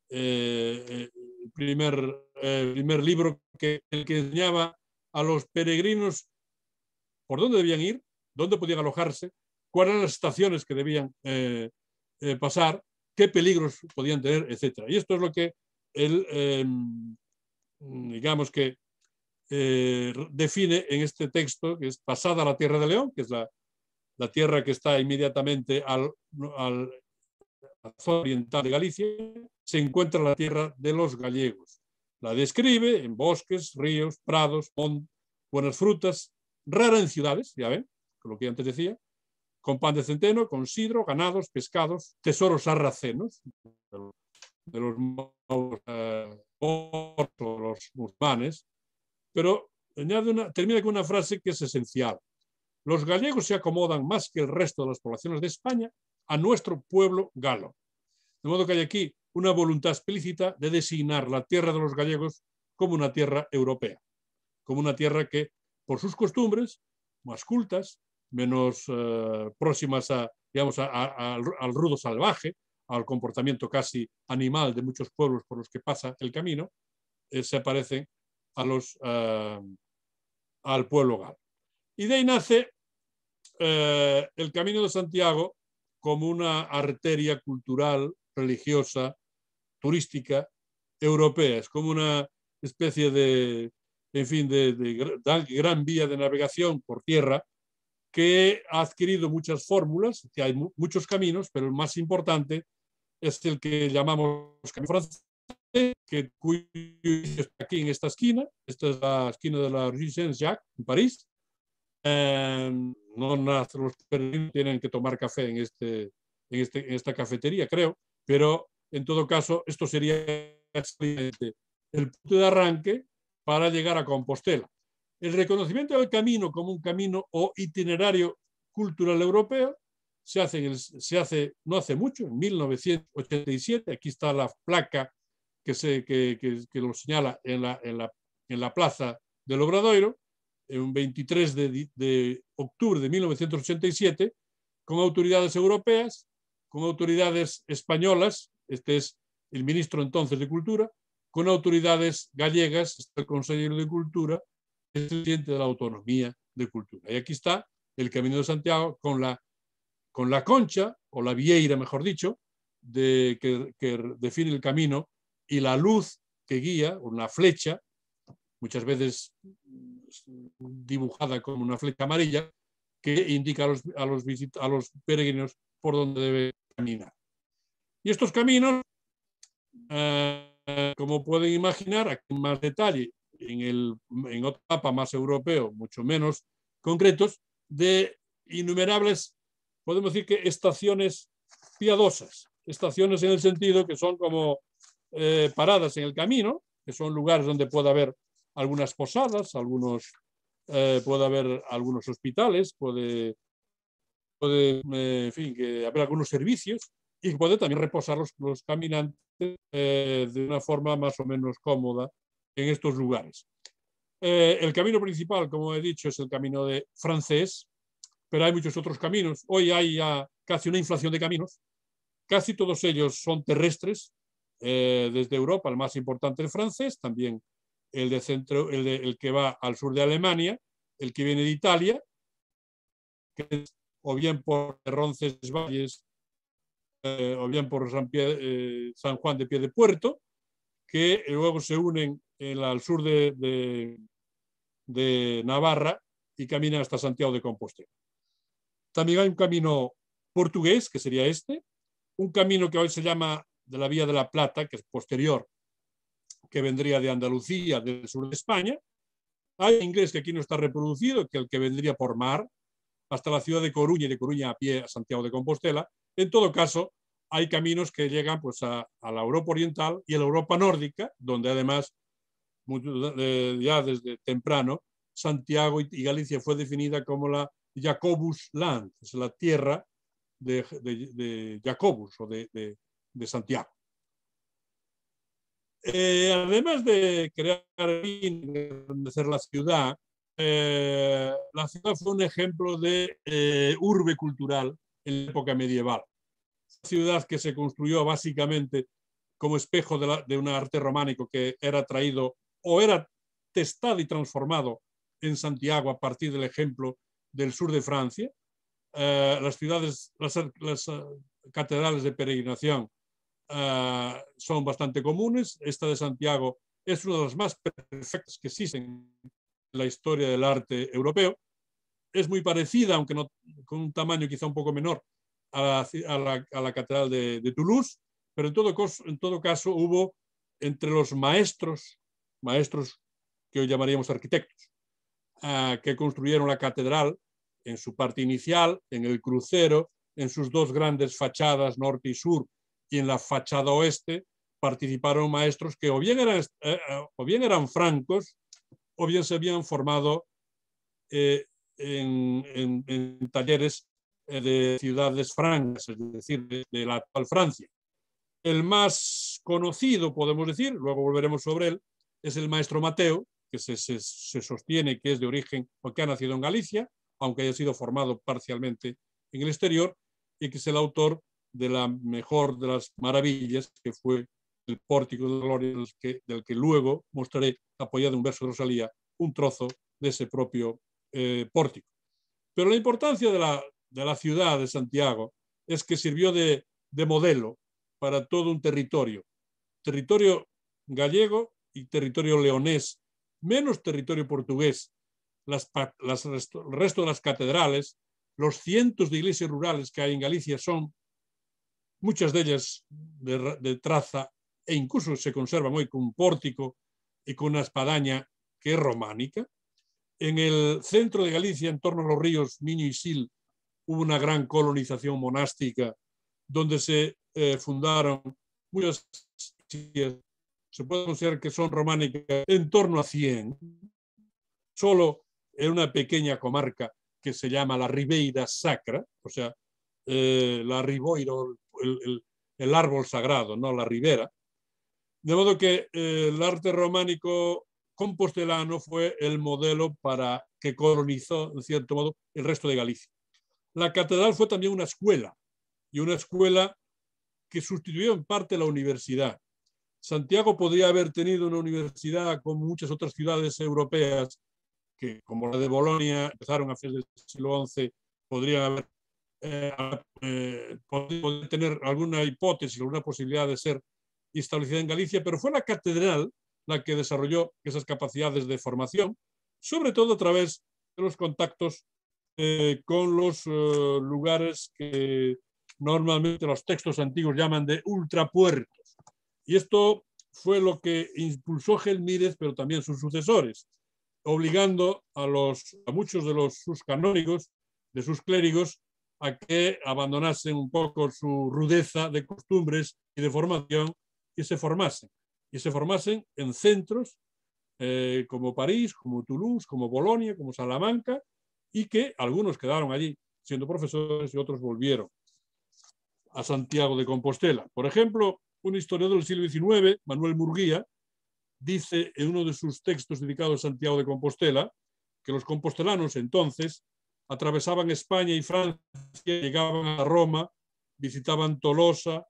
C: El primer libro el que enseñaba a los peregrinos por dónde debían ir, dónde podían alojarse, cuáles eran las estaciones que debían pasar, qué peligros podían tener, etc. Y esto es lo que él, digamos que, define en este texto, que es pasada la Tierra de León, que es la tierra que está inmediatamente al zona oriental de Galicia, se encuentra la tierra de los gallegos. La describe en bosques, ríos, prados, buenas frutas, rara en ciudades, ya ven, con lo que antes decía, con pan de centeno, con sidro, ganados, pescados, tesoros sarracenos, de los los musulmanes, pero termina con una frase que es esencial. Los gallegos se acomodan más que el resto de las poblaciones de España a nuestro pueblo galo. De modo que hay aquí una voluntad explícita de designar la tierra de los gallegos como una tierra europea, como una tierra que, por sus costumbres, más cultas, menos próximas digamos, al rudo salvaje, al comportamiento casi animal de muchos pueblos por los que pasa el camino, se parecen al pueblo galo. Y de ahí nace el Camino de Santiago como una arteria cultural, religiosa, turística, europea. Es como una especie de, en fin, de gran vía de navegación por tierra que ha adquirido muchas fórmulas, que hay muchos caminos, pero el más importante es el que llamamos camino francés, que está aquí en esta esquina. Esta es la esquina de la Rue Saint-Jacques, en París. No los peregrinos tienen que tomar café en esta cafetería, creo, pero en todo caso esto sería el punto de arranque para llegar a Compostela. El reconocimiento del camino como un camino o itinerario cultural europeo se hace no hace mucho, en 1987. Aquí está la placa que lo señala en la plaza del Obradoiro, un 23 de octubre de 1987, con autoridades europeas, con autoridades españolas, este es el ministro entonces de Cultura, con autoridades gallegas, el consejero de Cultura, el presidente de la Autonomía de Cultura. Y aquí está el Camino de Santiago con la concha, o la vieira, mejor dicho, que define el camino, y la luz que guía, una flecha, muchas veces dibujada como una flecha amarilla, que indica a los peregrinos por dónde debe caminar. Y estos caminos, como pueden imaginar, aquí en más detalle, en otro mapa más europeo, mucho menos concretos, de innumerables, podemos decir que estaciones piadosas, estaciones en el sentido que son como paradas en el camino, que son lugares donde puede haber algunas posadas, puede haber algunos hospitales, puede en fin, que haber algunos servicios, y puede también reposar los caminantes de una forma más o menos cómoda en estos lugares. El camino principal, como he dicho, es el camino francés, pero hay muchos otros caminos. Hoy hay ya casi una inflación de caminos. Casi todos ellos son terrestres, desde Europa, el más importante el francés, también el que va al sur de Alemania, el que viene de Italia, que es o bien por Roncesvalles, o bien por San Juan de Piedepuerto, que luego se unen al sur de Navarra y caminan hasta Santiago de Compostela. También hay un camino portugués, que sería un camino que hoy se llama de la Vía de la Plata, que es posterior, que vendría de Andalucía, del sur de España. Hay inglés que aquí no está reproducido, que el que vendría por mar hasta la ciudad de Coruña, y de Coruña a pie a Santiago de Compostela. En todo caso, hay caminos que llegan pues, a la Europa oriental y a la Europa nórdica, donde además ya desde temprano Santiago y Galicia fue definida como la Jacobus Land, es la tierra de Jacobus o de Santiago. Además de crear y engrandecer la ciudad fue un ejemplo de urbe cultural en la época medieval. Una ciudad que se construyó básicamente como espejo de un arte románico que era traído o era testado y transformado en Santiago a partir del ejemplo del sur de Francia. Las catedrales de peregrinación son bastante comunes. Esta de Santiago es una de las más perfectas que existen en la historia del arte europeo. Es muy parecida, aunque no, con un tamaño quizá un poco menor, a la catedral de Toulouse, pero en todo caso hubo entre los maestros que hoy llamaríamos arquitectos, que construyeron la catedral en su parte inicial, en el crucero, en sus dos grandes fachadas norte y sur, y en la fachada oeste participaron maestros que o bien eran francos o bien se habían formado en talleres de ciudades francas, es decir, de la actual Francia. El más conocido, podemos decir, luego volveremos sobre él, es el maestro Mateo, que se sostiene que es de origen o que ha nacido en Galicia, aunque haya sido formado parcialmente en el exterior, y que es el autor de la mejor de las maravillas, que fue el Pórtico de Gloria, del que luego mostraré, apoyado en un verso de Rosalía, un trozo de ese propio pórtico. Pero la importancia de la ciudad de Santiago es que sirvió de modelo para todo un territorio gallego y territorio leonés, menos territorio portugués. El resto de las catedrales, los cientos de iglesias rurales que hay en Galicia son muchas de ellas de traza e incluso se conservan hoy con un pórtico y con una espadaña que es románica. En el centro de Galicia, en torno a los ríos Miño y Sil, hubo una gran colonización monástica donde se fundaron muchas iglesias. Se puede considerar que son románicas en torno a 100, solo en una pequeña comarca que se llama la Ribeira Sacra, o sea, la riboiro, el árbol sagrado, no la ribera. De modo que el arte románico compostelano fue el modelo para que colonizó, en cierto modo, el resto de Galicia. La catedral fue también una escuela, y una escuela que sustituyó en parte la universidad. Santiago podría haber tenido una universidad como muchas otras ciudades europeas, que como la de Bolonia empezaron a finales del siglo XI, podrían haber poder tener alguna hipótesis, alguna posibilidad de ser establecida en Galicia, pero fue la catedral la que desarrolló esas capacidades de formación, sobre todo a través de los contactos con los lugares que normalmente los textos antiguos llaman de ultrapuertos. Y esto fue lo que impulsó Gelmírez, pero también sus sucesores, obligando a muchos de sus canónigos, de sus clérigos, a que abandonasen un poco su rudeza de costumbres y de formación y se formasen. Y se formasen en centros como París, como Toulouse, como Bolonia, como Salamanca, y que algunos quedaron allí siendo profesores y otros volvieron a Santiago de Compostela. Por ejemplo, un historiador del siglo XIX, Manuel Murguía, dice en uno de sus textos dedicados a Santiago de Compostela que los compostelanos entonces atravesaban España y Francia, llegaban a Roma, visitaban Tolosa,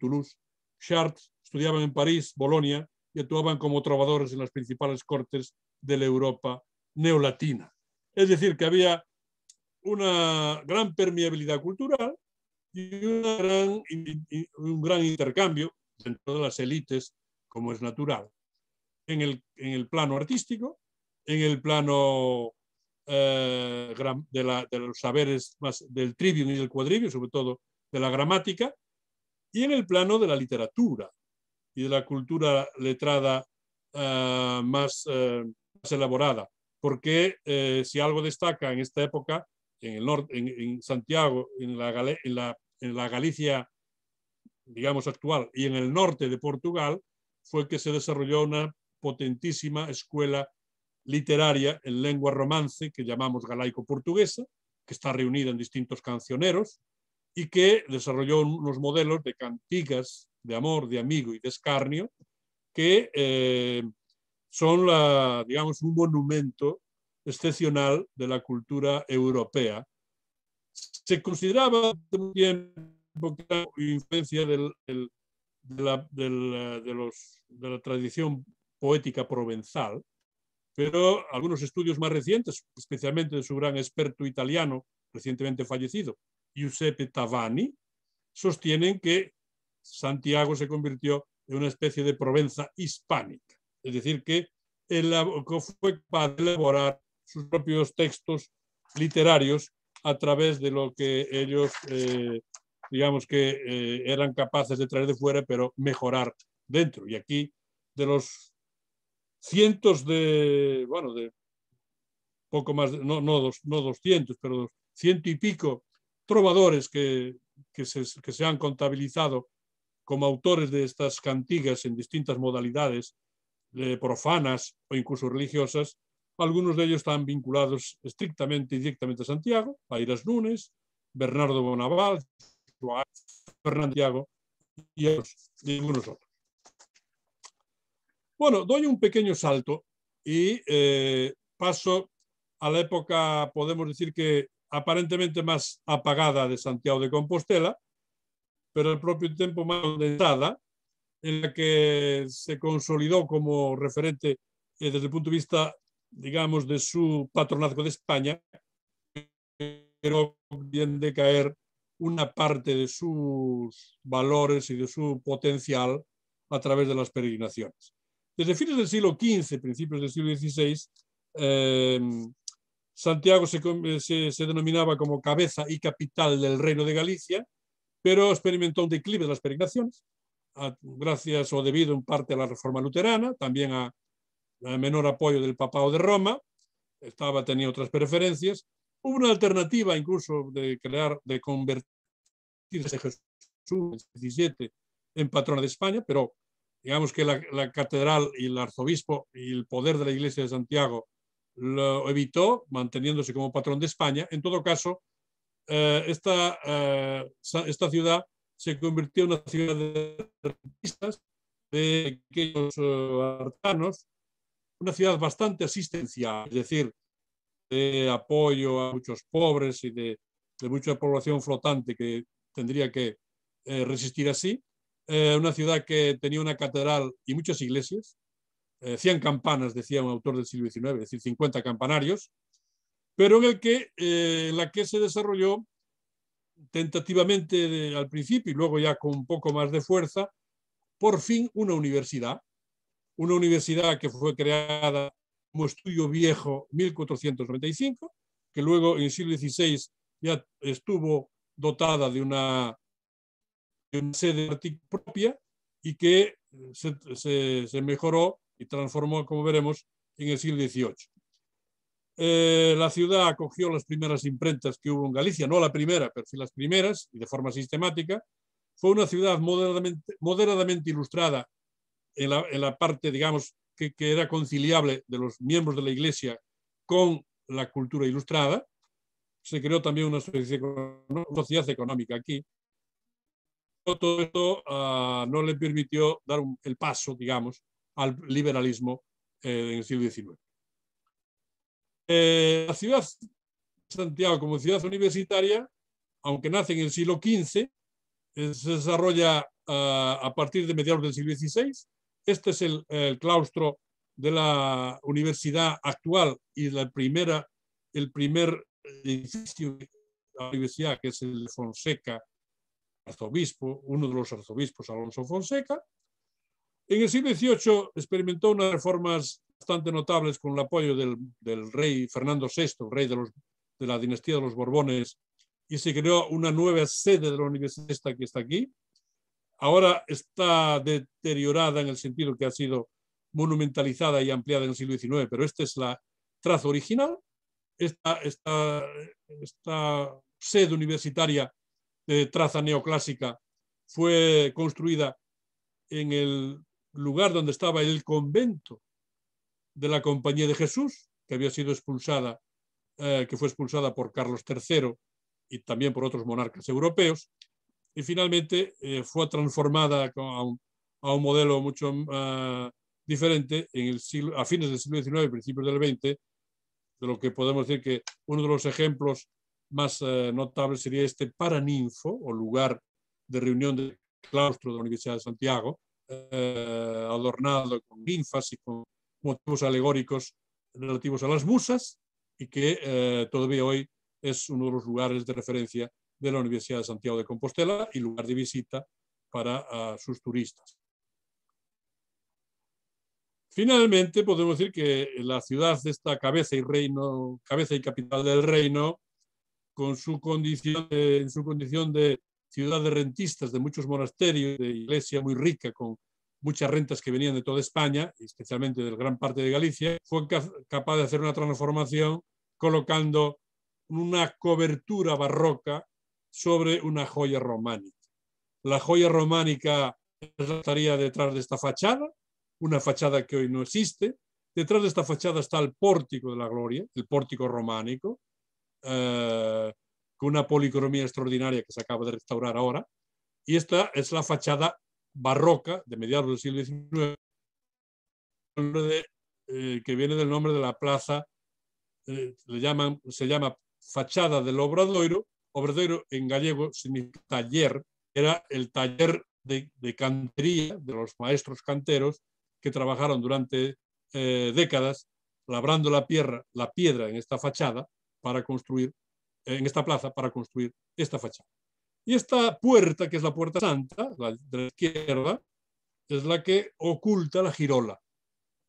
C: Toulouse, Chartres, estudiaban en París, Bolonia y actuaban como trovadores en las principales cortes de la Europa neolatina. Es decir, que había una gran permeabilidad cultural y un gran intercambio dentro de las élites, como es natural, en el plano artístico, en el plano de los saberes más del trivium y del quadrivium, sobre todo de la gramática, y en el plano de la literatura y de la cultura letrada más elaborada. Porque si algo destaca en esta época, en el norte, en Santiago, en la Galicia digamos, actual y en el norte de Portugal, fue que se desarrolló una potentísima escuela literaria en lengua romance que llamamos galaico-portuguesa, que está reunida en distintos cancioneros y que desarrolló unos modelos de cantigas de amor, de amigo y de escarnio que son, digamos, un monumento excepcional de la cultura europea. Se consideraba un tiempo que era influencia de la tradición poética provenzal, pero algunos estudios más recientes, especialmente de su gran experto italiano, recientemente fallecido, Giuseppe Tavani, sostienen que Santiago se convirtió en una especie de Provenza hispánica, es decir, que fue capaz de elaborar sus propios textos literarios a través de lo que ellos, digamos que eran capaces de traer de fuera, pero mejorar dentro. Y aquí, de los cientos de, bueno, de poco más, no 200, pero 100 y pico trovadores que se han contabilizado como autores de estas cantigas en distintas modalidades profanas o incluso religiosas, algunos de ellos están vinculados estrictamente y directamente a Santiago, Pairas Nunes, Bernardo Bonaval, Fernando Santiago y algunos otros. Bueno, doy un pequeño salto y paso a la época, podemos decir que aparentemente más apagada de Santiago de Compostela, pero al propio tiempo más condensada, en la que se consolidó como referente desde el punto de vista, digamos, de su patronazgo de España, pero bien de caer una parte de sus valores y de su potencial a través de las peregrinaciones. Desde fines del siglo XV, principios del siglo XVI, Santiago se denominaba como cabeza y capital del Reino de Galicia, pero experimentó un declive de las peregrinaciones, gracias o debido en parte a la reforma luterana, también a menor apoyo del papado de Roma, tenía otras preferencias. Hubo una alternativa incluso de convertirse Jesús en 17 en patrona de España, pero digamos que la catedral y el arzobispo y el poder de la Iglesia de Santiago lo evitó, manteniéndose como patrón de España. En todo caso, esta ciudad se convirtió en una ciudad de rentistas, de pequeños artesanos, una ciudad bastante asistencial, es decir, de apoyo a muchos pobres y de mucha población flotante que tendría que resistir así. Una ciudad que tenía una catedral y muchas iglesias, 100 campanas, decía un autor del siglo XIX, es decir, 50 campanarios, pero en la que se desarrolló tentativamente al principio y luego ya con un poco más de fuerza, por fin una universidad que fue creada como Estudio Viejo 1495, que luego en el siglo XVI ya estuvo dotada de una sede propia y que se mejoró y transformó, como veremos, en el siglo XVIII. La ciudad acogió las primeras imprentas que hubo en Galicia, no la primera, pero sí las primeras, y de forma sistemática. Fue una ciudad moderadamente ilustrada en la parte, digamos, que era conciliable de los miembros de la Iglesia con la cultura ilustrada. Se creó también una sociedad económica aquí. Todo esto no le permitió dar el paso, digamos, al liberalismo en el siglo XIX. La ciudad de Santiago como ciudad universitaria, aunque nace en el siglo XV, se desarrolla a partir de mediados del siglo XVI. Este es el claustro de la universidad actual y el primer edificio de la universidad, que es el de Fonseca, arzobispo, uno de los arzobispos, Alonso Fonseca. En el siglo XVIII experimentó unas reformas bastante notables con el apoyo del rey Fernando VI, rey de la dinastía de los Borbones, y se creó una nueva sede de la universidad que está aquí. Ahora está deteriorada en el sentido que ha sido monumentalizada y ampliada en el siglo XIX, pero esta es la traza original. Esta sede universitaria de traza neoclásica fue construida en el lugar donde estaba el convento de la Compañía de Jesús, que había sido expulsada, que fue expulsada por Carlos III y también por otros monarcas europeos, y finalmente fue transformada a un modelo mucho diferente a fines del siglo XIX y principios del XX, de lo que podemos decir que uno de los ejemplos más notables sería este paraninfo, o lugar de reunión del claustro de la Universidad de Santiago, adornado con ninfas y con motivos alegóricos relativos a las musas, y que todavía hoy es uno de los lugares de referencia de la Universidad de Santiago de Compostela y lugar de visita para sus turistas. Finalmente, podemos decir que la ciudad de esta cabeza y capital del reino, con su condición de ciudad de rentistas de muchos monasterios, de iglesia muy rica, con muchas rentas que venían de toda España, especialmente de gran parte de Galicia, fue capaz de hacer una transformación colocando una cobertura barroca sobre una joya románica. La joya románica estaría detrás de esta fachada, una fachada que hoy no existe. Detrás de esta fachada está el pórtico de la gloria, el pórtico románico, con una policromía extraordinaria que se acaba de restaurar ahora. Y esta es la fachada barroca de mediados del siglo XIX, que viene del nombre de la plaza, se llama fachada del Obradoiro. Obradoiro en gallego significa taller, era el taller de cantería de los maestros canteros que trabajaron durante décadas labrando la piedra en esta fachada para construir, en esta plaza, para construir esta fachada. Y esta puerta, que es la puerta santa, la de la izquierda, es la que oculta la girola.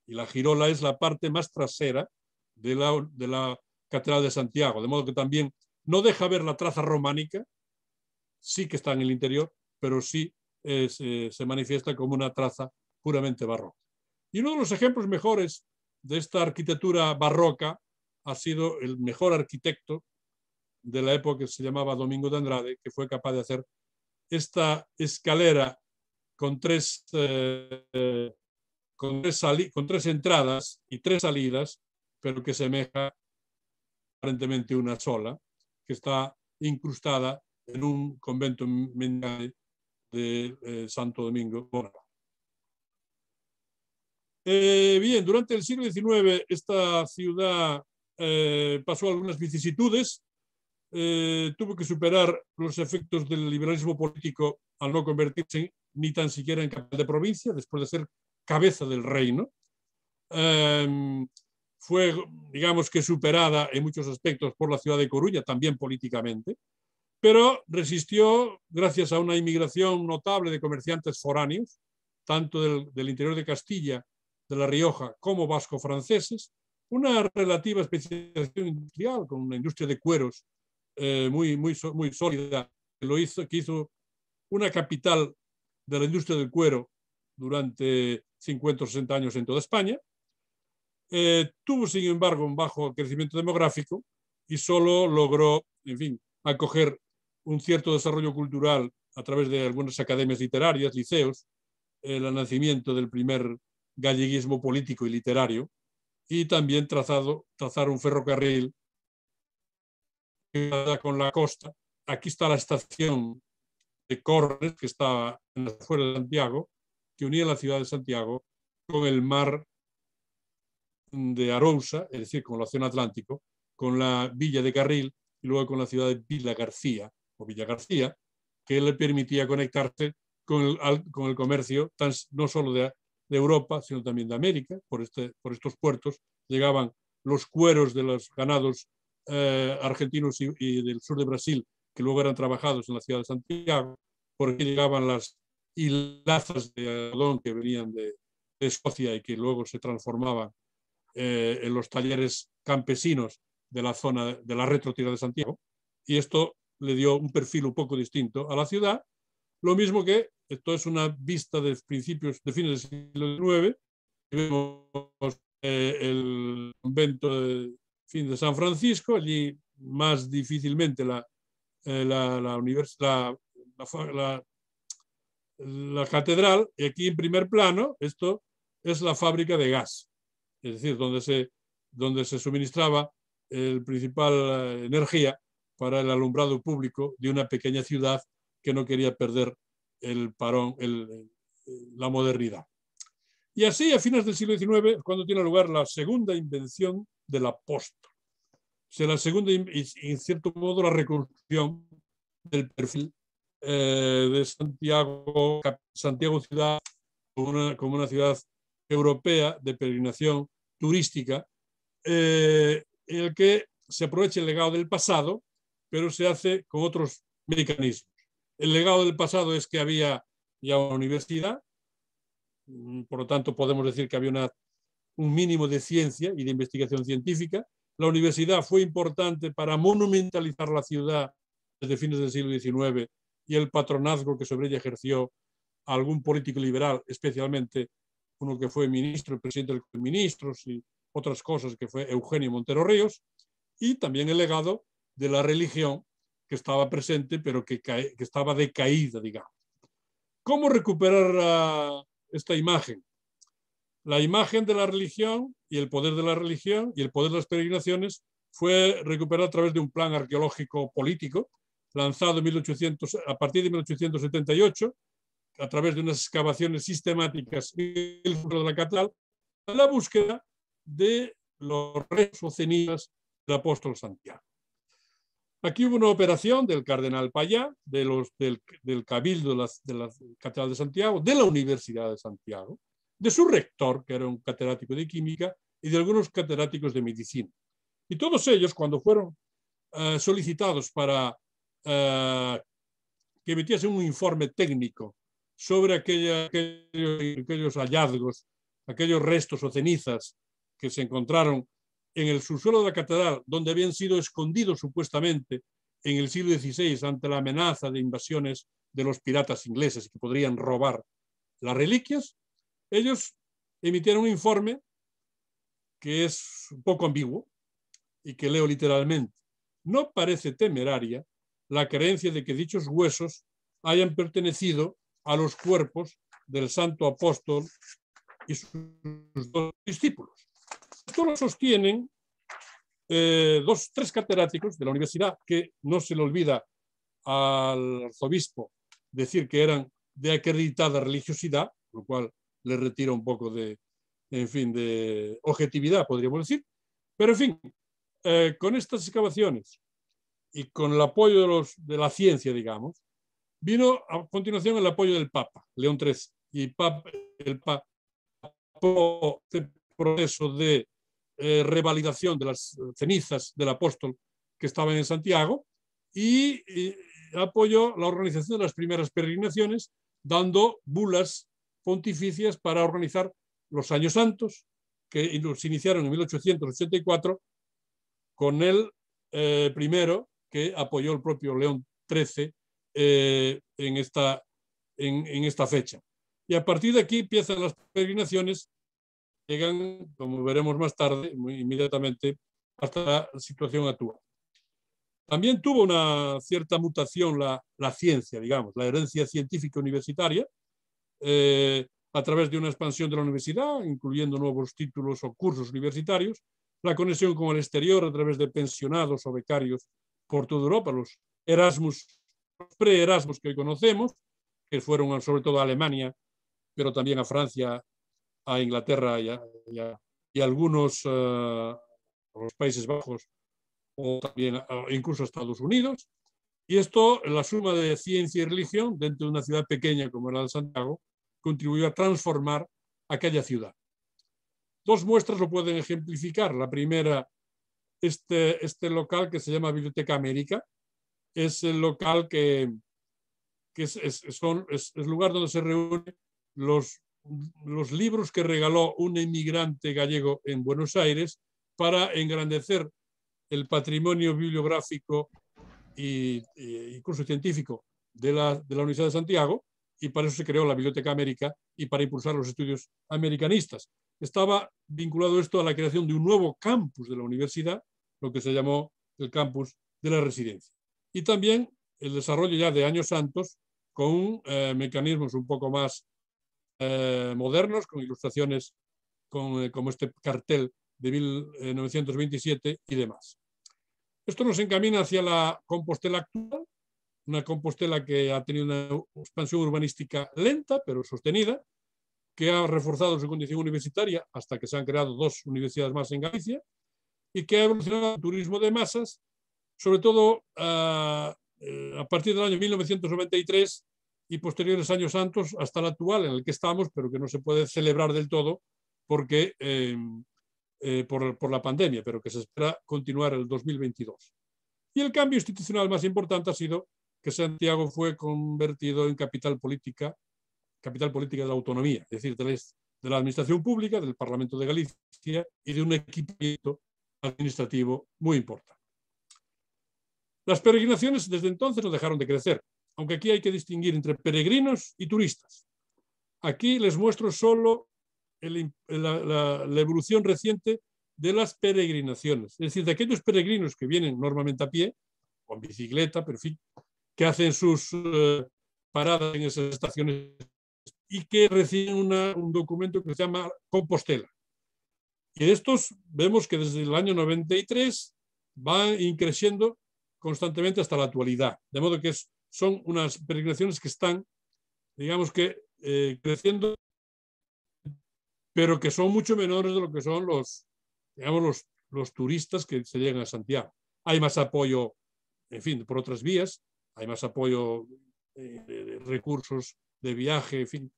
C: Y la girola es la parte más trasera de la Catedral de Santiago, de modo que también no deja ver la traza románica, sí que está en el interior, pero sí se manifiesta como una traza puramente barroca. Y uno de los ejemplos mejores de esta arquitectura barroca ha sido el mejor arquitecto de la época, que se llamaba Domingo de Andrade, que fue capaz de hacer esta escalera con tres entradas y tres salidas, pero que semeja aparentemente una sola, que está incrustada en un convento de Santo Domingo. Bien, durante el siglo XIX esta ciudad pasó algunas vicisitudes. Tuvo que superar los efectos del liberalismo político al no convertirse ni tan siquiera en capital de provincia, después de ser cabeza del reino. Fue, digamos que, superada en muchos aspectos por la ciudad de Coruña, también políticamente, pero resistió gracias a una inmigración notable de comerciantes foráneos, tanto del interior de Castilla, de La Rioja, como vasco-franceses, una relativa especialización industrial, con una industria de cueros muy sólida, que hizo una capital de la industria del cuero durante 50 o 60 años en toda España. Tuvo, sin embargo, un bajo crecimiento demográfico y solo logró, en fin, acoger un cierto desarrollo cultural a través de algunas academias literarias, liceos, el nacimiento del primer galleguismo político y literario, y también trazar un ferrocarril con la costa. Aquí está la estación de Corres, que está en las afueras de Santiago, que unía la ciudad de Santiago con el mar de Arousa, es decir, con el Océano Atlántico, con la villa de Carril y luego con la ciudad de Villa García, que le permitía conectarse con el comercio no solo de Europa, sino también de América. Por estos puertos llegaban los cueros de los ganados argentinos y del sur de Brasil, que luego eran trabajados en la ciudad de Santiago. Por aquí llegaban las hilazas de algodón que venían de Escocia y que luego se transformaban en los talleres campesinos de la zona de la retrotierra de Santiago, y esto le dio un perfil un poco distinto a la ciudad. Lo mismo que esto es una vista de fines del siglo XIX. Vemos el convento de San Francisco. Allí más difícilmente la la catedral, y aquí en primer plano, esto es la fábrica de gas, es decir, donde se suministraba el principal energía para el alumbrado público de una pequeña ciudad que no quería perder el parón, la modernidad. Y así, a fines del siglo XIX, es cuando tiene lugar la segunda invención del apóstol. O sea, la segunda, y en cierto modo, la reconstrucción del perfil de Santiago, Santiago ciudad, como una ciudad europea de peregrinación turística, en el que se aprovecha el legado del pasado, pero se hace con otros mecanismos. El legado del pasado es que había ya una universidad, por lo tanto podemos decir que había un mínimo de ciencia y de investigación científica. La universidad fue importante para monumentalizar la ciudad desde fines del siglo XIX y el patronazgo que sobre ella ejerció algún político liberal, especialmente uno que fue ministro, el presidente del ministros y otras cosas, que fue Eugenio Montero Ríos, y también el legado de la religión que estaba presente, pero que estaba decaída, digamos. ¿Cómo recuperar esta imagen? La imagen de la religión y el poder de la religión y el poder de las peregrinaciones fue recuperada a través de un plan arqueológico político lanzado a partir de 1878 a través de unas excavaciones sistemáticas en el centro de la catedral, en la búsqueda de los restos o cenizas del apóstol Santiago. Aquí hubo una operación del cardenal Payá, del cabildo de la Catedral de Santiago, de la Universidad de Santiago, de su rector, que era un catedrático de química, y de algunos catedráticos de medicina. Y todos ellos, cuando fueron solicitados para que emitiesen un informe técnico sobre aquellos hallazgos, aquellos restos o cenizas que se encontraron en el subsuelo de la catedral, donde habían sido escondidos supuestamente en el siglo XVI ante la amenaza de invasiones de los piratas ingleses que podrían robar las reliquias, ellos emitieron un informe que es un poco ambiguo y que leo literalmente. No parece temeraria la creencia de que dichos huesos hayan pertenecido a los cuerpos del santo apóstol y sus dos discípulos. Esto lo sostienen tres catedráticos de la universidad, que no se le olvida al arzobispo decir que eran de acreditada religiosidad, lo cual le retira un poco de objetividad, podríamos decir. Pero, en fin, con estas excavaciones y con el apoyo de la ciencia, digamos, vino a continuación el apoyo del Papa, León XIII, y el Papa este proceso de revalidación de las cenizas del apóstol que estaban en Santiago y apoyó la organización de las primeras peregrinaciones, dando bulas pontificias para organizar los años santos, que los iniciaron en 1884 con el primero que apoyó el propio León XIII en esta fecha. Y a partir de aquí empiezan las peregrinaciones, llegan, como veremos más tarde, inmediatamente hasta la situación actual. También tuvo una cierta mutación la ciencia, digamos, la herencia científica universitaria, a través de una expansión de la universidad, incluyendo nuevos títulos o cursos universitarios, la conexión con el exterior a través de pensionados o becarios por toda Europa, los Erasmus, los pre-Erasmus que hoy conocemos, que fueron sobre todo a Alemania, pero también a Francia, a Inglaterra y algunos a los Países Bajos o también incluso a Estados Unidos. Y esto, la suma de ciencia y religión dentro de una ciudad pequeña como era la de Santiago, contribuyó a transformar aquella ciudad. Dos muestras lo pueden ejemplificar. La primera, este local que se llama Biblioteca América, es el local que es el lugar donde se reúnen los libros que regaló un inmigrante gallego en Buenos Aires para engrandecer el patrimonio bibliográfico e incluso científico de la Universidad de Santiago, y para eso se creó la Biblioteca América y para impulsar los estudios americanistas. Estaba vinculado esto a la creación de un nuevo campus de la universidad, lo que se llamó el campus de la residencia. Y también el desarrollo ya de años santos con mecanismos un poco más modernos, con ilustraciones como este cartel de 1927 y demás. Esto nos encamina hacia la Compostela actual, una Compostela que ha tenido una expansión urbanística lenta pero sostenida, que ha reforzado su condición universitaria hasta que se han creado 2 universidades más en Galicia y que ha evolucionado el turismo de masas, sobre todo a partir del año 1993 y posteriores años santos hasta el actual en el que estamos, pero que no se puede celebrar del todo porque por la pandemia, pero que se espera continuar el 2022. Y el cambio institucional más importante ha sido que Santiago fue convertido en capital política de la autonomía, es decir, de la administración pública, del Parlamento de Galicia y de un equipamiento administrativo muy importante. Las peregrinaciones desde entonces no dejaron de crecer, aunque aquí hay que distinguir entre peregrinos y turistas. Aquí les muestro solo la evolución reciente de las peregrinaciones, es decir, de aquellos peregrinos que vienen normalmente a pie, o en bicicleta, pero en fin, que hacen sus paradas en esas estaciones y que reciben un documento que se llama Compostela. Y estos vemos que desde el año 93 van increciendo constantemente hasta la actualidad, de modo que son unas peregrinaciones que están, digamos que, creciendo, pero que son mucho menores de lo que son los turistas que se llegan a Santiago. Hay más apoyo, en fin, por otras vías, hay más apoyo de recursos de viaje, en fin.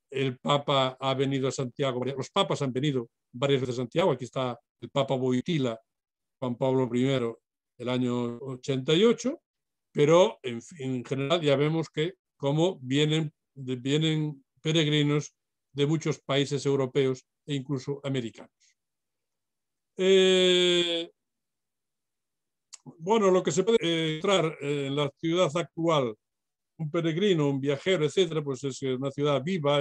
C: El Papa ha venido a Santiago, los papas han venido varias veces a Santiago, aquí está el Papa Wojtyla, Juan Pablo I, el año 88, pero en general ya vemos que como vienen peregrinos de muchos países europeos e incluso americanos. Bueno, lo que se puede encontrar en la ciudad actual, un peregrino, un viajero, etcétera, pues es una ciudad viva.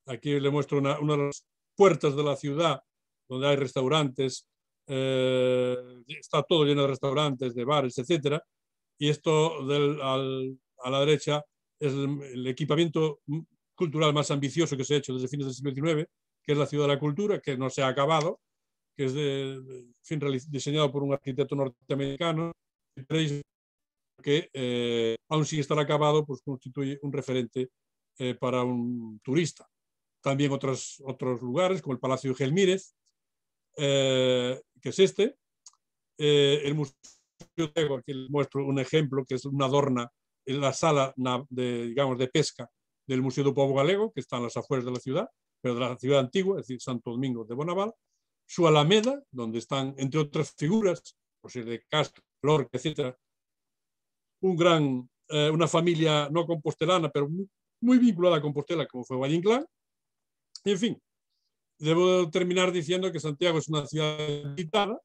C: Aquí le muestro una de las puertas de la ciudad donde hay restaurantes, está todo lleno de restaurantes, de bares, etcétera. Y esto a la derecha es el equipamiento cultural más ambicioso que se ha hecho desde fines del siglo XIX, que es la Ciudad de la Cultura, que no se ha acabado, que es diseñado por un arquitecto norteamericano, que aún sin estar acabado, pues constituye un referente para un turista. También otros lugares, como el Palacio de Gelmírez, que es este. El Museo de Diego, aquí les muestro un ejemplo, que es una adorna en la sala de pesca del Museo do Povo Galego, que está en las afueras de la ciudad, pero de la ciudad antigua, es decir, Santo Domingo de Bonaval. Su Alameda, donde están, entre otras figuras, José de Castro, Lorca, etc., una familia no compostelana, pero muy vinculada a Compostela, como fue Valle Inclán. Y, en fin, debo terminar diciendo que Santiago es una ciudad visitada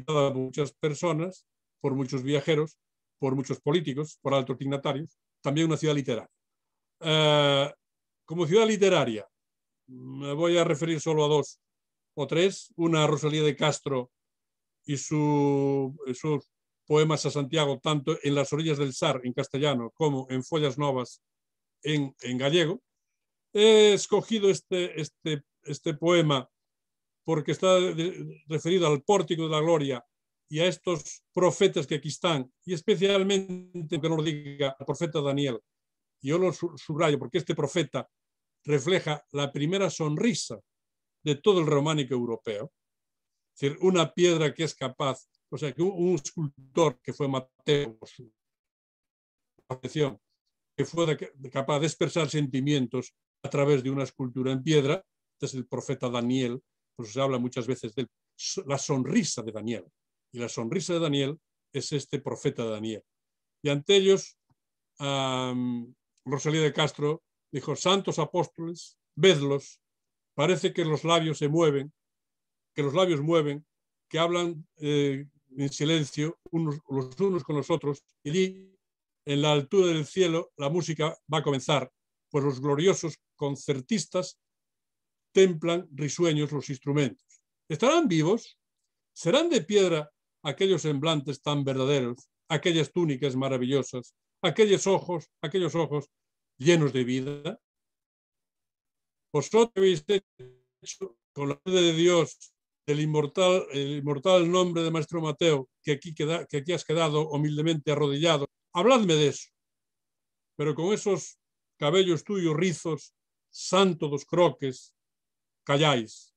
C: por muchas personas, por muchos viajeros, por muchos políticos, por altos dignatarios, también una ciudad literaria. Como ciudad literaria, me voy a referir solo a 2 o 3. Una, Rosalía de Castro y sus poemas a Santiago, tanto en Las orillas del Sar, en castellano, como en Follas Novas, en gallego. He escogido este poema porque está referido al Pórtico de la Gloria y a estos profetas que aquí están, y especialmente, que nos diga, el profeta Daniel. Yo lo subrayo porque este profeta refleja la primera sonrisa de todo el románico europeo. Es decir, una piedra que es capaz, o sea, que un escultor que fue Mateo, su profesión, que fue capaz de expresar sentimientos a través de una escultura en piedra. Este es el profeta Daniel, por eso se habla muchas veces de la sonrisa de Daniel. Y la sonrisa de Daniel es este profeta Daniel. Y ante ellos, Rosalía de Castro dijo: santos apóstoles, vedlos, parece que los labios se mueven, que los labios mueven, que hablan en silencio los unos con los otros, y allí, en la altura del cielo, la música va a comenzar, pues los gloriosos concertistas templan risueños los instrumentos. ¿Estarán vivos? ¿Serán de piedra aquellos semblantes tan verdaderos, aquellas túnicas maravillosas, aquellos ojos llenos de vida. Vosotros habéis hecho, con la ayuda de Dios, el inmortal nombre de Maestro Mateo, que aquí has quedado humildemente arrodillado. Habladme de eso. Pero con esos cabellos tuyos rizos, santo dos croques, calláis.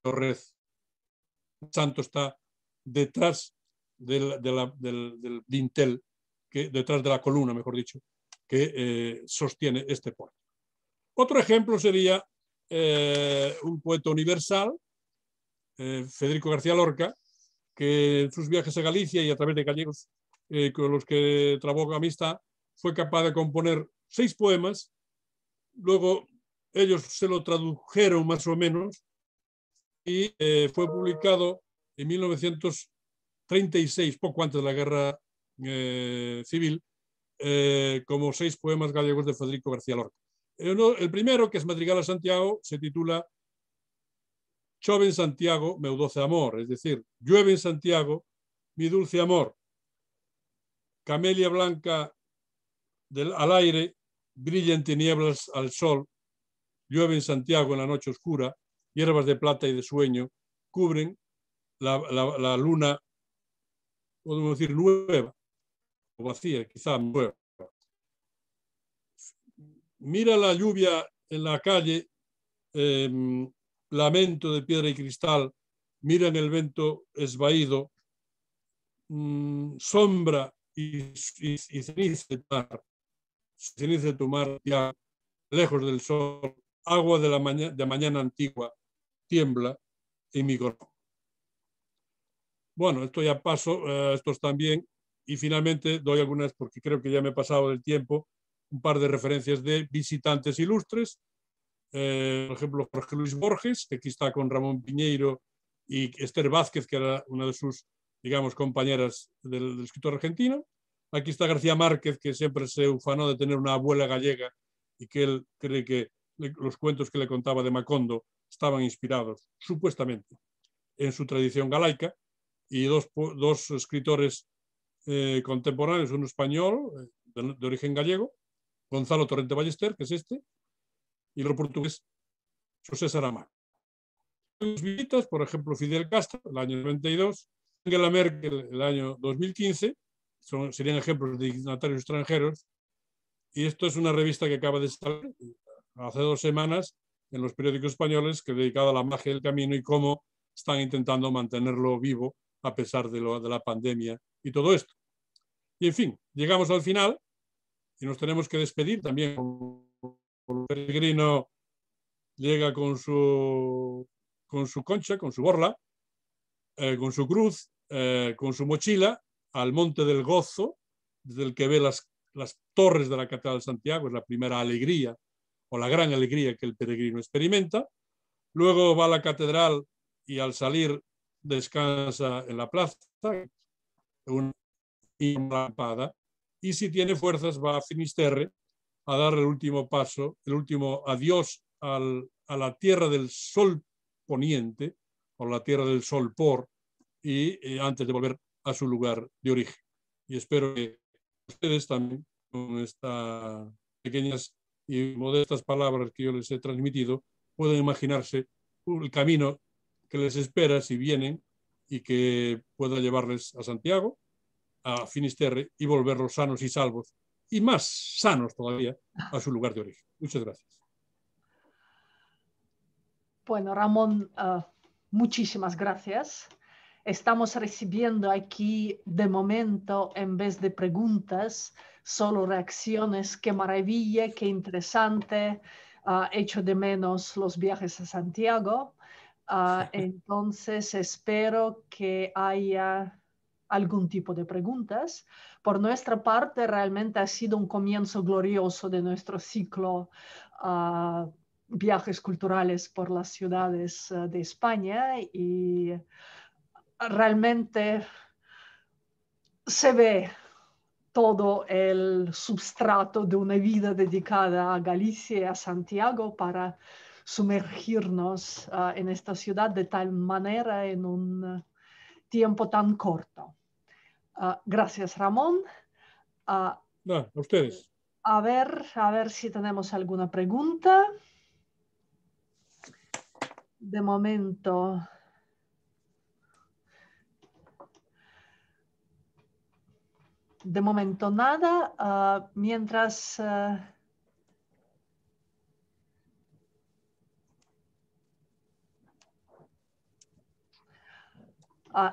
C: El santo está detrás del dintel, detrás de la columna, mejor dicho, que sostiene este puerto. Otro ejemplo sería un poeta universal, Federico García Lorca, que en sus viajes a Galicia y a través de gallegos con los que trabó amistad, fue capaz de componer 6 poemas. Luego ellos se lo tradujeron más o menos y fue publicado en 1936, poco antes de la Guerra Civil, como 6 poemas gallegos de Federico García Lorca. El primero, que es Madrigal a Santiago, se titula Chove en Santiago meu doce amor, es decir, llueve en Santiago mi dulce amor. Camelia blanca al aire, brilla en tinieblas al sol, llueve en Santiago en la noche oscura, hierbas de plata y de sueño cubren la luna, podemos decir nueva, o vacía, quizá nueva. Mira la lluvia en la calle, lamento de piedra y cristal, mira en el vento esvaído, sombra y ceniza de tu mar, ya lejos del sol, agua de mañana antigua, tiembla en mi corazón. Bueno, esto ya paso, estos también, y finalmente doy algunas, porque creo que ya me he pasado del tiempo, un par de referencias de visitantes ilustres. Por ejemplo, Jorge Luis Borges, que aquí está con Ramón Piñeiro y Esther Vázquez, que era una de sus, digamos, compañeras del escritor argentino. Aquí está García Márquez, que siempre se ufanó de tener una abuela gallega y que él cree que los cuentos que le contaba de Macondo estaban inspirados, supuestamente, en su tradición galaica. Y dos escritores contemporáneos, uno español de origen gallego, Gonzalo Torrente Ballester, que es este, y el portugués José Saramago. Los visitas, por ejemplo, Fidel Castro, el año 92, Angela Merkel, el año 2015, serían ejemplos de dignatarios extranjeros, y esto es una revista que acaba de salir hace 2 semanas en los periódicos españoles, que es dedicada a la magia del camino y cómo están intentando mantenerlo vivo a pesar de la pandemia y todo esto. Y en fin, llegamos al final y nos tenemos que despedir también. El peregrino llega con su concha, con su borla, con su cruz, con su mochila, al Monte del Gozo, desde el que ve las torres de la Catedral de Santiago. Es la primera alegría o la gran alegría que el peregrino experimenta. Luego va a la catedral y al salir descansa en la plaza, una lampada, y si tiene fuerzas va a Finisterre a dar el último paso, el último adiós a la tierra del sol poniente, o la tierra del sol por, y antes de volver a su lugar de origen. Y espero que ustedes también, con estas pequeñas y modestas palabras que yo les he transmitido, puedan imaginarse el camino que les espera si vienen y que pueda llevarles a Santiago, a Finisterre, y volverlos sanos y salvos, y más sanos todavía, a su lugar de origen. Muchas gracias.
D: Bueno, Ramón, muchísimas gracias. Estamos recibiendo aquí, de momento, en vez de preguntas, solo reacciones. Qué maravilla, qué interesante. Echo de menos los viajes a Santiago. Entonces, espero que haya algún tipo de preguntas. Por nuestra parte, realmente ha sido un comienzo glorioso de nuestro ciclo viajes culturales por las ciudades de España, y realmente se ve todo el substrato de una vida dedicada a Galicia y a Santiago para sumergirnos en esta ciudad de tal manera en un tiempo tan corto. Gracias, Ramón.
C: A ustedes.
D: A ver si tenemos alguna pregunta. De momento. De momento nada. Mientras...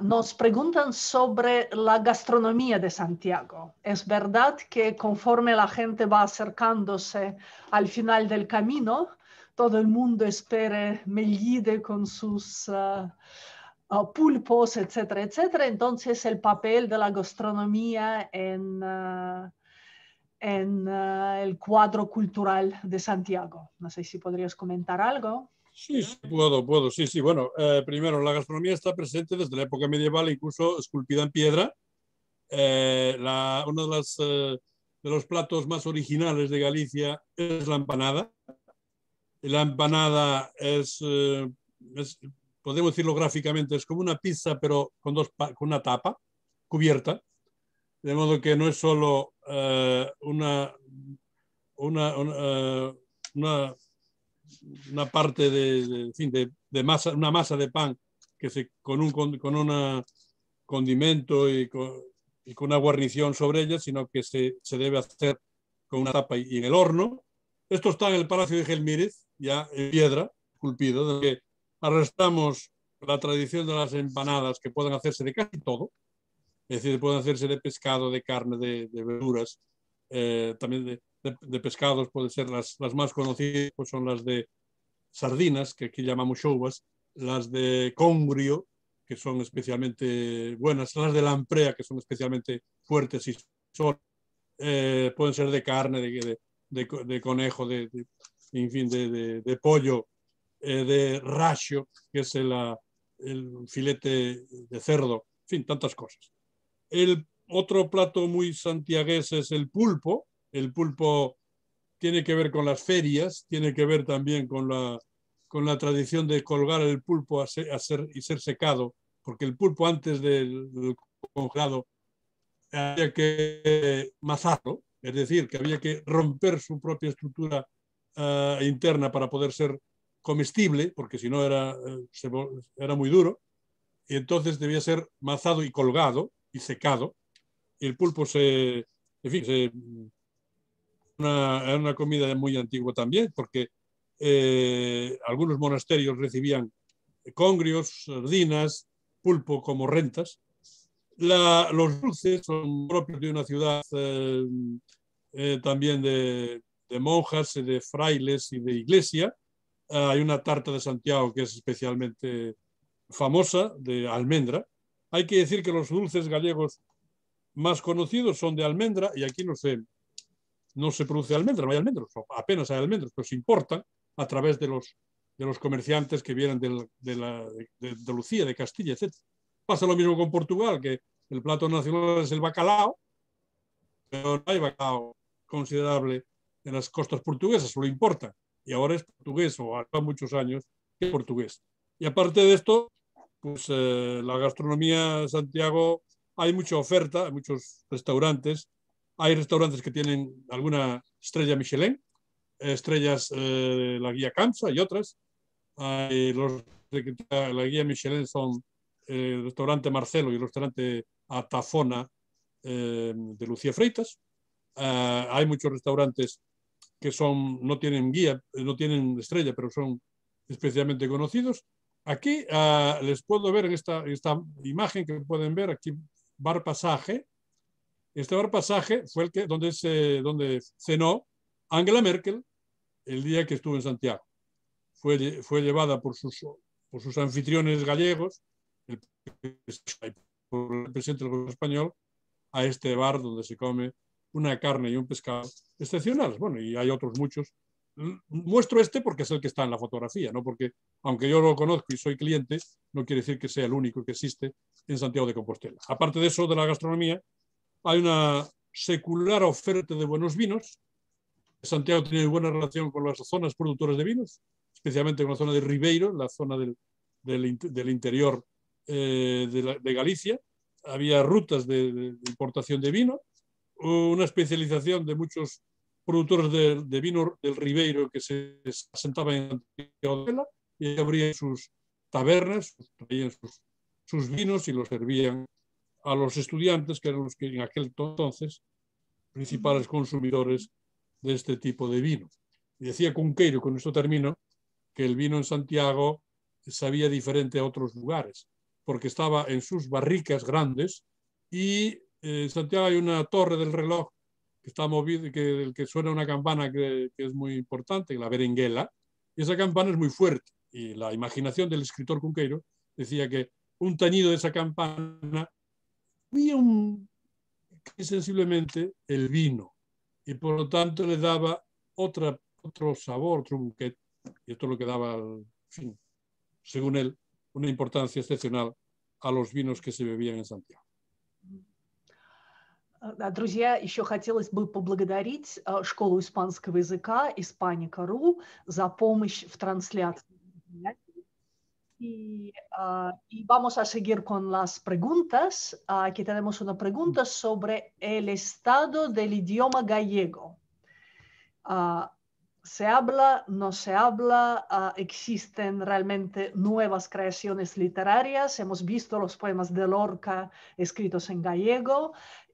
D: nos preguntan sobre la gastronomía de Santiago. ¿Es verdad que conforme la gente va acercándose al final del camino, todo el mundo espere Mellide con sus pulpos, etcétera, etcétera? Entonces, el papel de la gastronomía en el cuadro cultural de Santiago. No sé si podrías comentar algo.
C: Sí, sí, puedo, sí, sí. Bueno, primero, la gastronomía está presente desde la época medieval, incluso esculpida en piedra. Uno de los platos más originales de Galicia es la empanada. La empanada podemos decirlo gráficamente, es como una pizza, pero con una tapa cubierta, de modo que no es solo una parte de masa, una masa de pan que con un condimento y con una guarnición sobre ella, sino que se debe hacer con una tapa y en el horno. Esto está en el Palacio de Gelmírez, ya en piedra, esculpido, donde arrastramos la tradición de las empanadas, que pueden hacerse de casi todo, es decir, pueden hacerse de pescado, de carne, de verduras, también de pescados. Pueden ser las más conocidas, pues son las de sardinas, que aquí llamamos chouvas, las de congrio, que son especialmente buenas, las de lamprea, que son especialmente fuertes y son, pueden ser de carne, de conejo, en fin, de pollo, de racho, que es el filete de cerdo, en fin, tantas cosas. El otro plato muy santiagués es el pulpo. El pulpo tiene que ver con las ferias, tiene que ver también con la tradición de colgar el pulpo y ser secado, porque el pulpo antes del congelado había que mazarlo, es decir, que había que romper su propia estructura interna para poder ser comestible, porque si no era muy duro, y entonces debía ser mazado y colgado y secado, y el pulpo es una comida muy antigua también, porque algunos monasterios recibían congrios, sardinas, pulpo como rentas. Los dulces son propios de una ciudad también de monjas, de frailes y de iglesia. Hay una tarta de Santiago que es especialmente famosa, de almendra. Hay que decir que los dulces gallegos más conocidos son de almendra, y aquí no se produce almendra, no hay almendros, apenas hay almendros, pero se importan a través de los comerciantes que vienen de Lucía, de Castilla, etc. Pasa lo mismo con Portugal, que el plato nacional es el bacalao, pero no hay bacalao considerable en las costas portuguesas, lo importan, y ahora es portugués, o hace muchos años que es portugués. Y aparte de esto, pues la gastronomía de Santiago, hay mucha oferta, hay muchos restaurantes. Hay restaurantes que tienen alguna estrella Michelin, estrellas de la guía Camsa y otras. Los de la guía Michelin son el restaurante Marcelo y el restaurante Atafona de Lucía Freitas. Hay muchos restaurantes que no tienen guía, no tienen estrella, pero son especialmente conocidos. Aquí les puedo ver en esta imagen que pueden ver aquí, Bar Pasaje. Este Bar Pasaje fue donde cenó Angela Merkel el día que estuvo en Santiago. Fue llevada por sus anfitriones gallegos, por el presidente del gobierno español, a este bar donde se come una carne y un pescado excepcionales. Bueno, y hay otros muchos. Muestro este porque es el que está en la fotografía, no porque, aunque yo lo conozco y soy cliente, no quiere decir que sea el único que existe en Santiago de Compostela. Aparte de eso, de la gastronomía, hay una secular oferta de buenos vinos. Santiago tiene buena relación con las zonas productoras de vinos, especialmente con la zona de Ribeiro, la zona del interior de Galicia. Había rutas de importación de vino, una especialización de muchos productores de vino del Ribeiro que se asentaban en Santiago de Compostela y abrían sus tabernas, traían sus vinos y los servían a los estudiantes, que eran los que en aquel entonces principales consumidores de este tipo de vino. Y decía Cunqueiro, con esto termino, que el vino en Santiago sabía diferente a otros lugares, porque estaba en sus barricas grandes y en Santiago hay una torre del reloj que está movida, que suena una campana que es muy importante, la berenguela, y esa campana es muy fuerte. Y la imaginación del escritor Cunqueiro decía que un tañido de esa campana había sensiblemente el vino y por lo tanto le daba otro sabor, otro bouquet, y esto es lo que daba, en fin, según él, una importancia excepcional a los vinos que se bebían en Santiago.
D: Друзья, еще хотелось бы поблагодарить школу испанского языка Hispánica.ru за помощь в трансляции. Y vamos a seguir con las preguntas. Aquí tenemos una pregunta sobre el estado del idioma gallego. ¿Se habla, no se habla? ¿Existen realmente nuevas creaciones literarias? Hemos visto los poemas de Lorca escritos en gallego.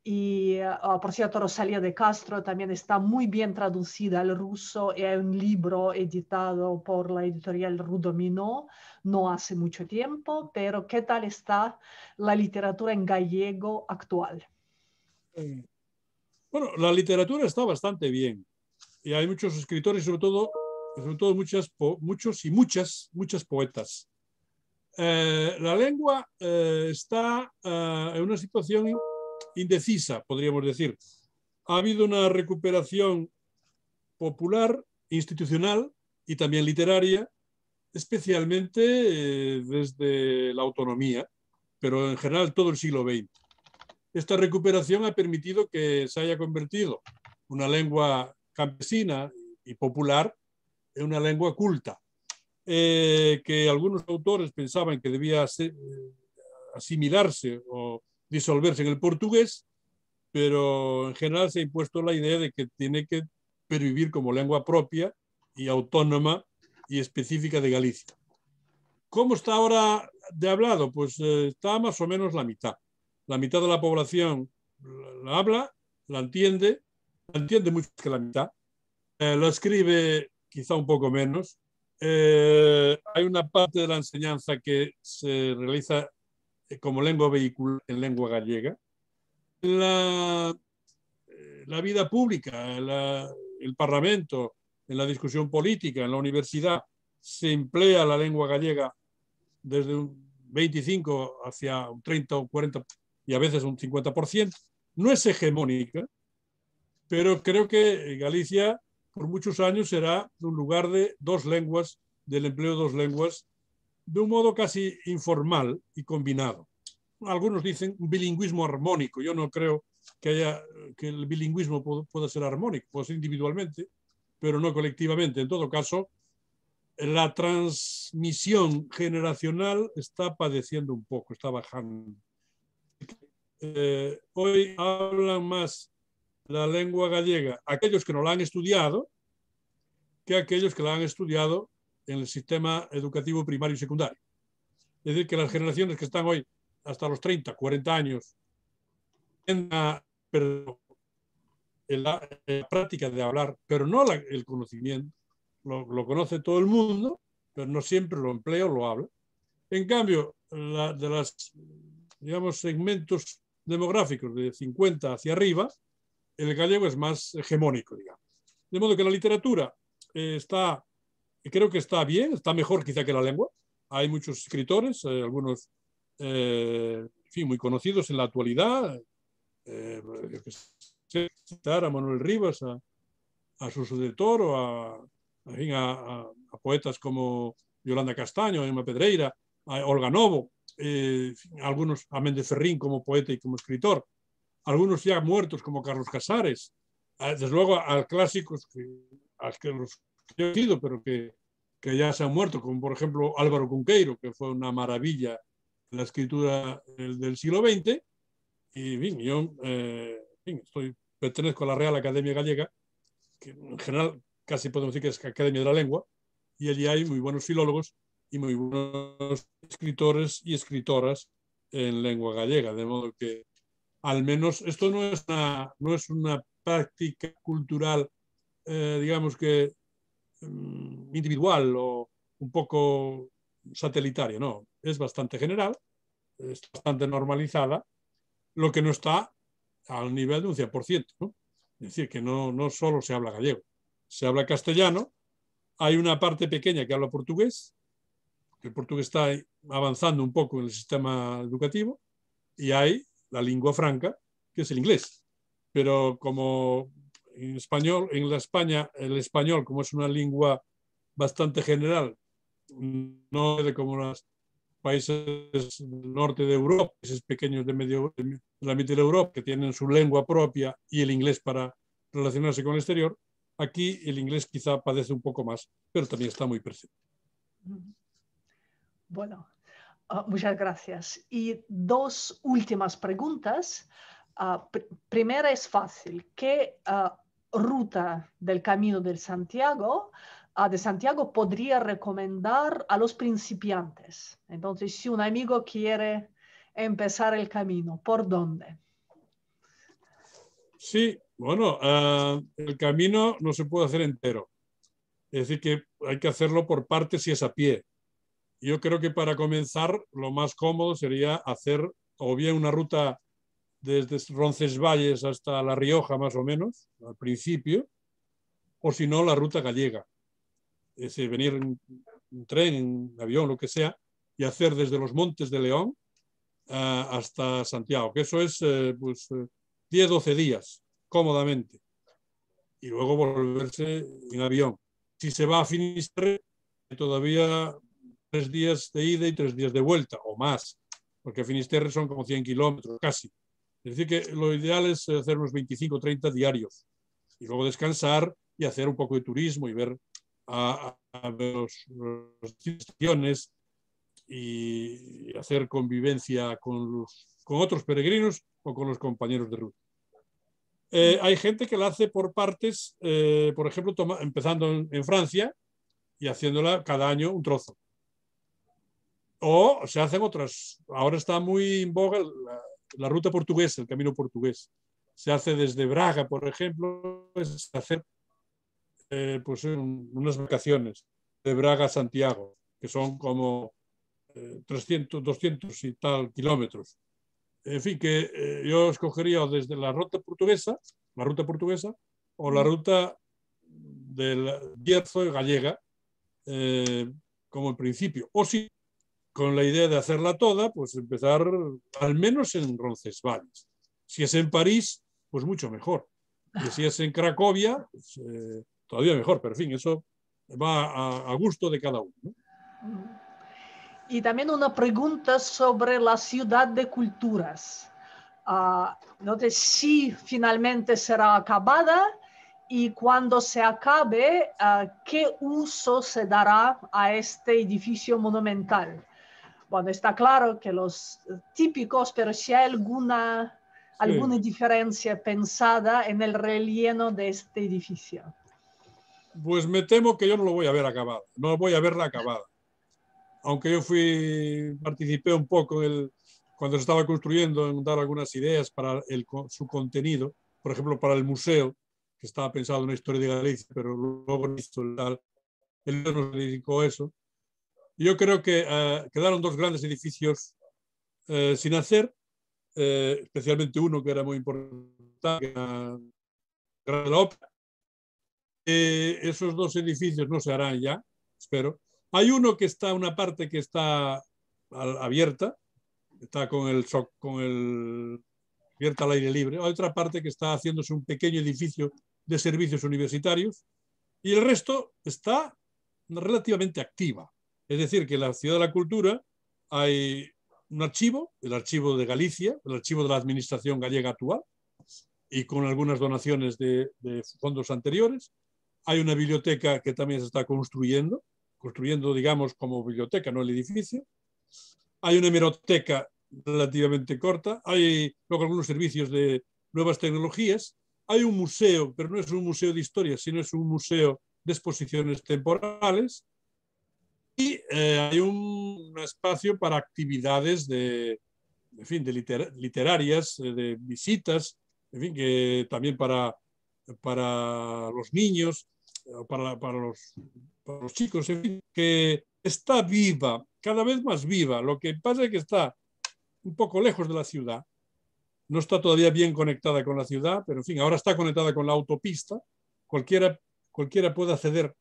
D: Y, por cierto, Rosalía de Castro también está muy bien traducida al ruso y hay un libro editado por la editorial Rudomino no hace mucho tiempo. Pero, ¿qué tal está la literatura en gallego actual?
C: Bueno, la literatura está bastante bien. Y hay muchos escritores, sobre todo muchos y muchas poetas. La lengua está en una situación indecisa, podríamos decir. Ha habido una recuperación popular, institucional y también literaria, especialmente desde la autonomía, pero en general todo el siglo XX. Esta recuperación ha permitido que se haya convertido una lengua campesina y popular en una lengua culta, que algunos autores pensaban que debía asimilarse o disolverse en el portugués, pero en general se ha impuesto la idea de que tiene que pervivir como lengua propia y autónoma y específica de Galicia. ¿Cómo está ahora de hablado? Pues está más o menos la mitad. La mitad de la población la habla, la entiende mucho más que la mitad. Lo escribe quizá un poco menos. Hay una parte de la enseñanza que se realiza como lengua vehicular en lengua gallega. La vida pública, el Parlamento, en la discusión política, en la universidad, se emplea la lengua gallega desde un 25 hacia un 30 o 40 y a veces un 50%. No es hegemónica, pero creo que Galicia por muchos años será un lugar de dos lenguas, del empleo de dos lenguas, de un modo casi informal y combinado. Algunos dicen un bilingüismo armónico. Yo no creo que el bilingüismo pueda ser armónico, puede ser individualmente, pero no colectivamente. En todo caso, la transmisión generacional está padeciendo un poco, está bajando. Hoy hablan más la lengua gallega aquellos que no la han estudiado que aquellos que la han estudiado en el sistema educativo primario y secundario. Es decir, que las generaciones que están hoy hasta los 30, 40 años en la práctica de hablar, pero no el conocimiento. Lo conoce todo el mundo, pero no siempre lo emplea o lo habla. En cambio, de los, digamos, segmentos demográficos de 50 hacia arriba, el gallego es más hegemónico, digamos. De modo que la literatura creo que está bien, está mejor quizá que la lengua. Hay muchos escritores, algunos en fin, muy conocidos en la actualidad. Citar a Manuel Rivas, a Suso de Toro, a poetas como Yolanda Castaño, Emma Pedreira, a Olga Novo, algunos a Méndez Ferrín como poeta y como escritor, algunos ya muertos como Carlos Casares, desde luego a clásicos que los he oído, pero que ya se han muerto, como por ejemplo Álvaro Cunqueiro, que fue una maravilla en la escritura del siglo XX. Y bien, yo pertenezco a la Real Academia Gallega que en general casi podemos decir que es Academia de la Lengua, y allí hay muy buenos filólogos y muy buenos escritores y escritoras en lengua gallega, de modo que al menos esto no es una práctica cultural, digamos que individual o un poco satélitaria, no, es bastante general, es bastante normalizada, lo que no está al nivel de un 100%, ¿no? Es decir, que no solo se habla gallego, se habla castellano, hay una parte pequeña que habla portugués, el portugués está avanzando un poco en el sistema educativo, y hay la lengua franca, que es el inglés. Pero como en español, en la España, el español, como es una lengua bastante general, no es como los países del norte de Europa, países pequeños de la mitad de Europa, que tienen su lengua propia y el inglés para relacionarse con el exterior, aquí el inglés quizá padece un poco más, pero también está muy presente.
D: Bueno, muchas gracias. Y dos últimas preguntas. Primera es fácil. ¿Qué ruta del Camino de Santiago podría recomendar a los principiantes? Entonces, si un amigo quiere empezar el camino, ¿por dónde?
C: Sí, bueno, el camino no se puede hacer entero. Es decir, que hay que hacerlo por partes si es a pie. Yo creo que para comenzar lo más cómodo sería hacer o bien una ruta desde Roncesvalles hasta La Rioja más o menos, al principio, o si no la ruta gallega. Es decir, venir en tren, en avión, lo que sea, y hacer desde los Montes de León hasta Santiago, que eso es 10-12 días, cómodamente, y luego volverse en avión. Si se va a Finisterre, todavía 3 días de ida y 3 días de vuelta, o más, porque Finisterre son como 100 kilómetros casi. Es decir, que lo ideal es hacer unos 25 o 30 diarios, y luego descansar y hacer un poco de turismo y ver a las estaciones y hacer convivencia con otros peregrinos o con los compañeros de ruta. Hay gente que la hace por partes, por ejemplo, empezando en Francia y haciéndola cada año un trozo. O se hacen otras. Ahora está muy en boga la ruta portuguesa, el camino portugués. Se hace desde Braga, por ejemplo, es hacer pues unas vacaciones de Braga a Santiago, que son como 300, 200 y tal kilómetros. En fin, que yo escogería desde la ruta portuguesa o la ruta del Bierzo y gallega como el principio. O si con la idea de hacerla toda, pues empezar al menos en Roncesvalles. Si es en París, pues mucho mejor. Y si es en Cracovia, pues, todavía mejor. Pero en fin, eso va a gusto de cada uno, ¿no?
D: Y también una pregunta sobre la ciudad de culturas. Entonces, si finalmente será acabada y cuando se acabe, ¿qué uso se dará a este edificio monumental? Bueno, está claro que los típicos, pero si hay alguna diferencia pensada en el relleno de este edificio.
C: Pues me temo que yo no lo voy a ver acabado, no voy a verla acabada. Aunque yo participé un poco cuando se estaba construyendo en dar algunas ideas para su contenido, por ejemplo, para el museo, que estaba pensado en una historia de Galicia, pero luego él nos dedicó eso. Y yo creo que quedaron 2 grandes edificios sin hacer, especialmente uno que era muy importante, que era la ópera. Esos 2 edificios no se harán ya, espero. Hay uno que está, una parte que está abierta, está abierta al aire libre. Hay otra parte que está haciéndose un pequeño edificio de servicios universitarios y el resto está relativamente activa. Es decir, que en la Ciudad de la Cultura hay un archivo, el archivo de Galicia, el archivo de la Administración gallega actual, y con algunas donaciones de fondos anteriores. Hay una biblioteca que también se está construyendo, digamos, como biblioteca, no el edificio. Hay una hemeroteca relativamente corta. Hay luego algunos servicios de nuevas tecnologías hay un museo, pero no es un museo de historia, sino es un museo de exposiciones temporales, y hay un espacio para actividades en fin, literarias, de visitas, en fin, que también para los niños, para los chicos, en fin, que está viva, cada vez más viva. Lo que pasa es que está un poco lejos de la ciudad, no está todavía bien conectada con la ciudad, pero en fin, ahora está conectada con la autopista. Cualquiera puede acceder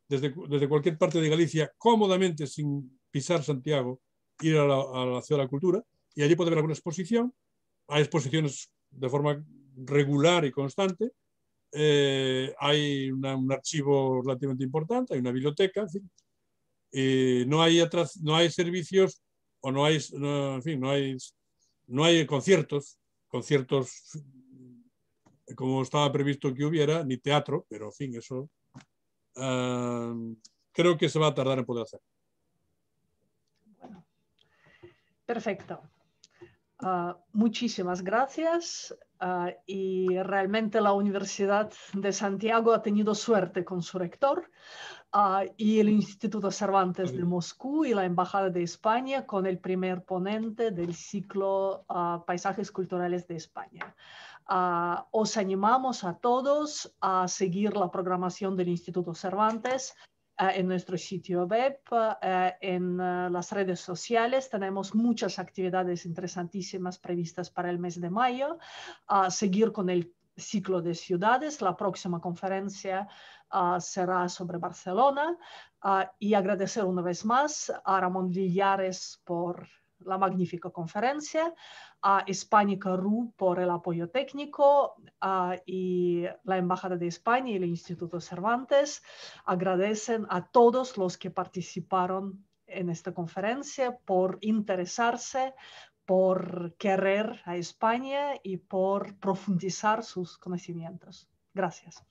C: desde cualquier parte de Galicia cómodamente, sin pisar Santiago, ir a la Ciudad de la Cultura, y allí puede ver alguna exposición. Hay exposiciones de forma regular y constante. Hay un archivo relativamente importante, hay una biblioteca, en fin. No hay servicios, o en fin, no hay conciertos como estaba previsto que hubiera, ni teatro, pero en fin, eso creo que se va a tardar en poder hacer.
D: Bueno, perfecto. Muchísimas gracias. Y realmente la Universidad de Santiago ha tenido suerte con su rector, y el Instituto Cervantes de Moscú y la Embajada de España con el primer ponente del ciclo Paisajes Culturales de España. Os animamos a todos a seguir la programación del Instituto Cervantes en nuestro sitio web, en las redes sociales. Tenemos muchas actividades interesantísimas previstas para el mes de mayo. Seguir con el ciclo de ciudades. La próxima conferencia será sobre Barcelona. Y agradecer una vez más a Ramón Lillares por la magnífica conferencia, a Hispánica.ru por el apoyo técnico, y la Embajada de España y el Instituto Cervantes agradecen a todos los que participaron en esta conferencia por interesarse, por querer a España y por profundizar sus conocimientos. Gracias.